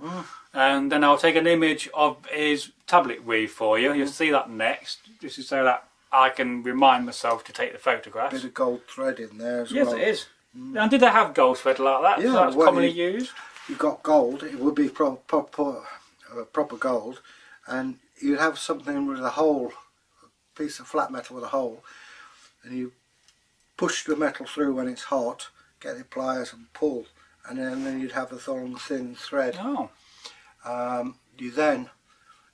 And then I'll take an image of his tablet weave for you. You'll see that next. This is so that I can remind myself to take the photographs. Bit of gold thread in there as yes, well. Yes, it is. And did they have gold thread like that? Yeah, so that's well, commonly used. You've got gold. It would be proper gold, and you'd have something with a hole, a piece of flat metal with a hole, and you push the metal through when it's hot, get the pliers and pull, and then you'd have a long thin thread. Oh. You then,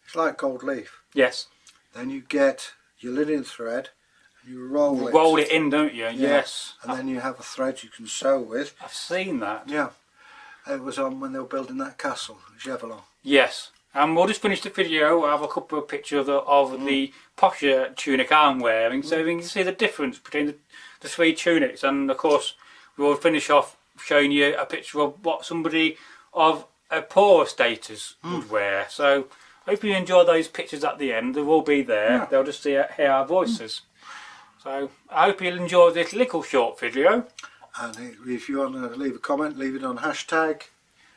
it's like gold leaf. Yes. Then you get your linen thread and you roll it. Roll it in, don't you? Yeah. Yes. And then you have a thread you can sew with. I've seen that. Yeah. It was on when they were building that castle, Javelin. Yes. And we'll just finish the video. I'll have a couple of pictures of the posher tunic I'm wearing, so we can see the difference between the three tunics. And of course, we'll finish off showing you a picture of what somebody of a poor status would wear. So hope you enjoy those pictures at the end. They will be there. Yeah. They'll just hear our voices. So I hope you'll enjoy this little short video. And if you want to leave a comment, leave it on hashtag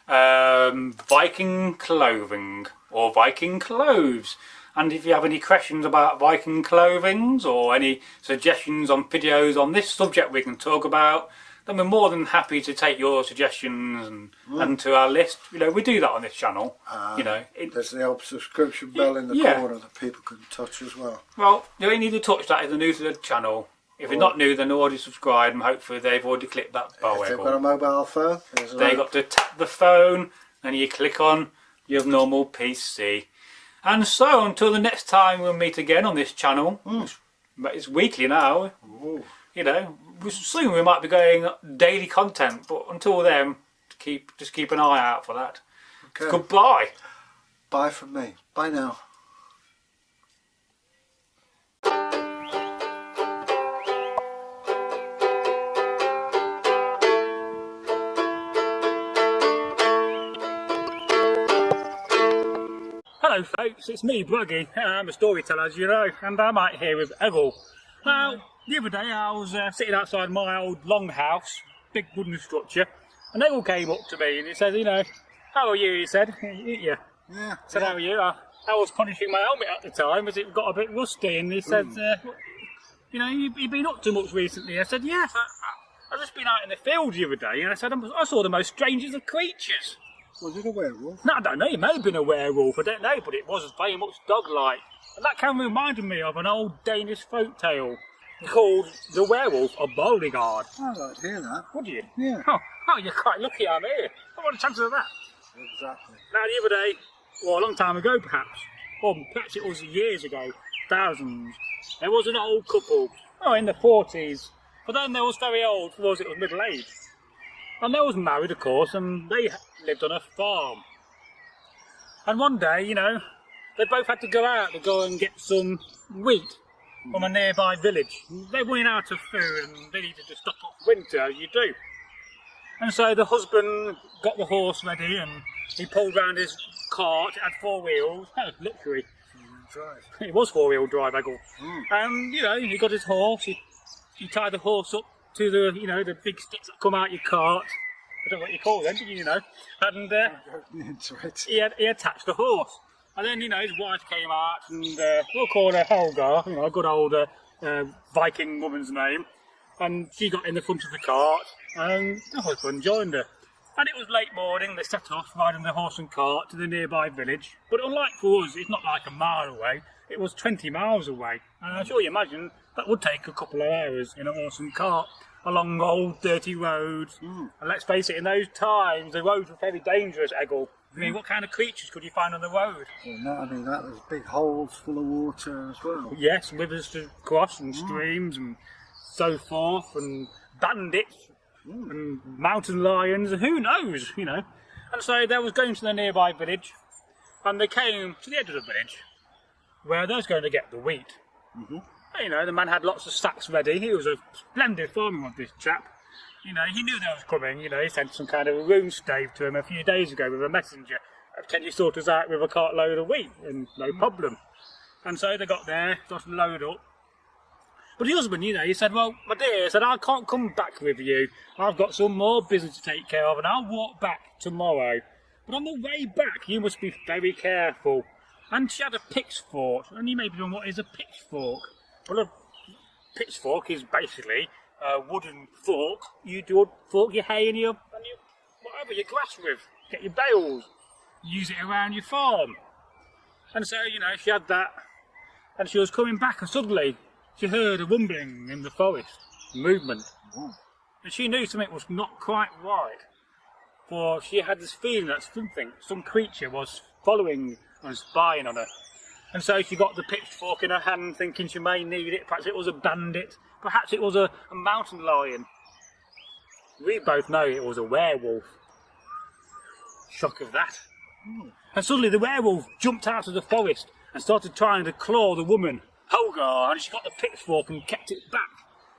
Viking clothing or Viking clothes. And if you have any questions about Viking clothings or any suggestions on videos on this subject we can talk about, then we're more than happy to take your suggestions and to our list. You know, we do that on this channel. You know, there's the old subscription bell in the corner that people can touch as well. Well, you only need to touch that if they're new to the channel. If you're not new, then they're already subscribed, and hopefully they've already clicked that bell. If they've got a mobile phone, they've got to tap the phone, and you click on your normal PC. And so, until the next time we'll meet again on this channel, it's weekly now. You know, soon we might be going daily content, but until then, just keep an eye out for that. Okay. Goodbye. Bye from me. Bye now. Hello folks, it's me, Bragi. I'm a storyteller, as you know, and I'm out here with Egil. Now, the other day I was sitting outside my old longhouse, big wooden structure, and Egil came up to me and he said, you know, how are you, he said. Yeah. I said, how are you? I was polishing my helmet at the time as it got a bit rusty, and he said, you know, you've been up to much recently. I said, yes, I've just been out in the field the other day, and I said, I saw the most strangest of creatures. Was it a werewolf? No, I don't know, it may have been a werewolf, I don't know, but it was very much dog-like. And that kind of reminded me of an old Danish folk tale called The Werewolf of Boligard. I'd like to hear that. Would you? Yeah. Oh, you're quite lucky I'm here. What are the chances of that? Exactly. Now, the other day, or a long time ago perhaps, or perhaps it was years ago, thousands, there was an old couple, in the 40s, but then they was very old, for us it was middle-aged. And they was married, of course, and they lived on a farm. And one day, you know, they both had to go out to go and get some wheat from a nearby village. They were running out of food and they needed to stop up for winter, as you do. And so the husband got the horse ready and he pulled round his cart. It had 4 wheels. That was luxury. It was 4-wheel drive, Egil. And, you know, he got his horse. He tied the horse up to the, you know, the big sticks that come out your cart. I don't know what you call them, you know. And he attached the horse. And then, you know, his wife came out and we'll call her Helga, you know, a good old Viking woman's name. And she got in the front of the cart and the husband joined her. And it was late morning, they set off riding the horse and cart to the nearby village. But unlike for us, it's not like a mile away, it was 20 miles away. And I'm sure you imagine that would take a couple of hours in a horse and cart along old dirty roads. And let's face it, in those times, the roads were very dangerous, Egil. I mean, what kind of creatures could you find on the road? Well, not only that, there's big holes full of water as well. Yes, rivers to cross and streams and so forth, and bandits and mountain lions, and who knows, you know. And so they was going to the nearby village, and they came to the edge of the village where they was going to get the wheat. You know, the man had lots of sacks ready. He was a splendid farmer, this chap. You know, he knew they was coming. You know, he sent some kind of a rune stave to him a few days ago with a messenger. Can you sort us out with a cartload of wheat? And no problem. And so they got there, got loaded up, But the husband, you know, he said, well, my dear, he said, I can't come back with you. I've got some more business to take care of and I'll walk back tomorrow. But on the way back, you must be very careful. And she had a pitchfork. And you may be wondering, what is a pitchfork? Well, a pitchfork is basically a wooden fork. You do fork your hay and your whatever, your grass with. Get your bales. Use it around your farm. And so, you know, she had that. And she was coming back and suddenly she heard a rumbling in the forest. Movement. And she knew something was not quite right. For she had this feeling that some creature was following and spying on her. And so she got the pitchfork in her hand thinking she may need it. Perhaps it was a bandit. Perhaps it was a mountain lion. We both know it was a werewolf. Shock of that. And suddenly the werewolf jumped out of the forest and started trying to claw the woman, Helga, and she got the pitchfork and kept it back.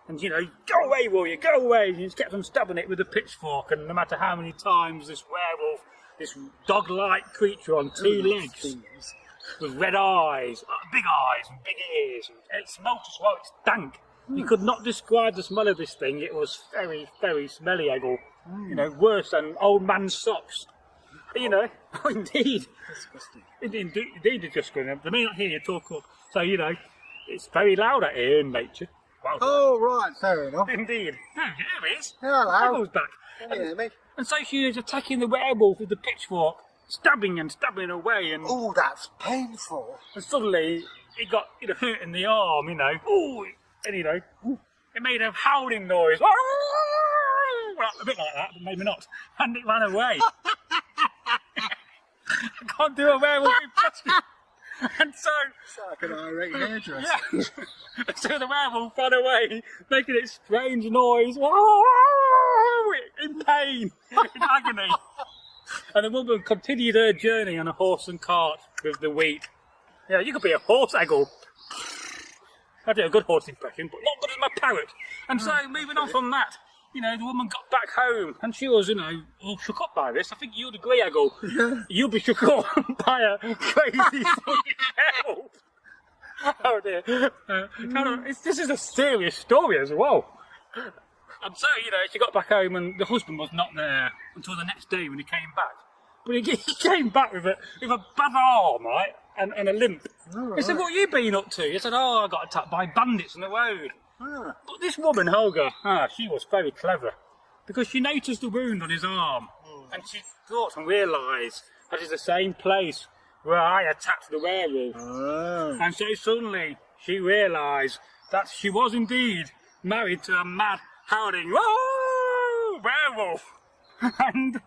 And, you know, go away, will you, go away. And he just kept on stabbing it with the pitchfork, and no matter how many times this werewolf, this dog-like creature on two legs, with red eyes, big and big ears, and it smelt as well, it stank. You could not describe the smell of this thing. It was very, very smelly, Egil. You know, worse than old man's socks. You know, oh, indeed. Disgusting. Indeed, it's just going. They may not hear you talk up. So, you know, it's very loud out here in nature. Wow. Oh, right, fair enough. Indeed. No, here it is. Hello. Eggil's back. Can you hear me? And so she was attacking the werewolf with the pitchfork, stabbing away, and Oh, that's painful. suddenly it got, you know, hurt in the arm, you know. Ooh, and you know, it made a howling noise. Well, a bit like that, but maybe not. And it ran away. I can't do a werewolf impression. And so, It's like an irate hairdresser. yeah. So the werewolf ran away, making its strange noise, in pain, in agony. And the woman continued her journey on a horse and cart with the wheat. Yeah, you could be a horse, Egil. I do a good horse impression, but not good as my parrot. And so, moving on from that, you know, the woman got back home, and she was, you know, all shook up by this. I think you'd agree, Egil. You'd be shook up by a crazy werewolf. Oh dear. This is a serious story as well. And so, you know, she got back home, and the husband was not there until the next day when he came back. But he came back with a bad arm, right, and a limp. He said, what have you been up to? He said, oh, I got attacked by bandits on the road. But this woman, Helga, she was very clever, because she noticed the wound on his arm, and she thought and realised that is the same place where I attacked the werewolf. And so suddenly she realised that she was indeed married to a mad, howling werewolf. And,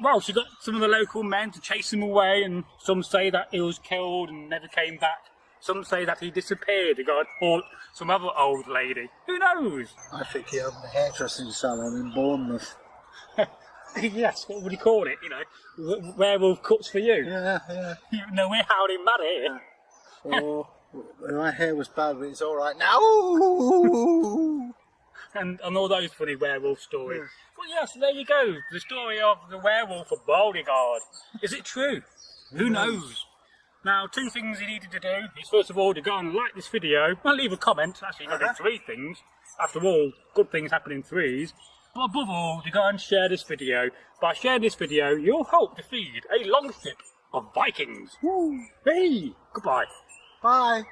well, she got some of the local men to chase him away, and some say that he was killed and never came back. Some say that he disappeared to go and haunt some other old lady. Who knows? I think he opened a hairdressing salon in Bournemouth. Yes, what would you call it? You know, werewolf cuts for you. Yeah. No, we're howling mad here. Oh, my hair was bad, but it's all right now. And all those funny werewolf stories. Well, yes, there you go. The story of the werewolf of Bodyguard. Is it true? Who knows? Now, two things you needed to do is, first of all, to go and like this video. Well, leave a comment. Actually, you've got to do three things. After all, good things happen in threes. But above all, to go and share this video. By sharing this video, you'll help defeat a long ship of Vikings. Hey, goodbye. Bye.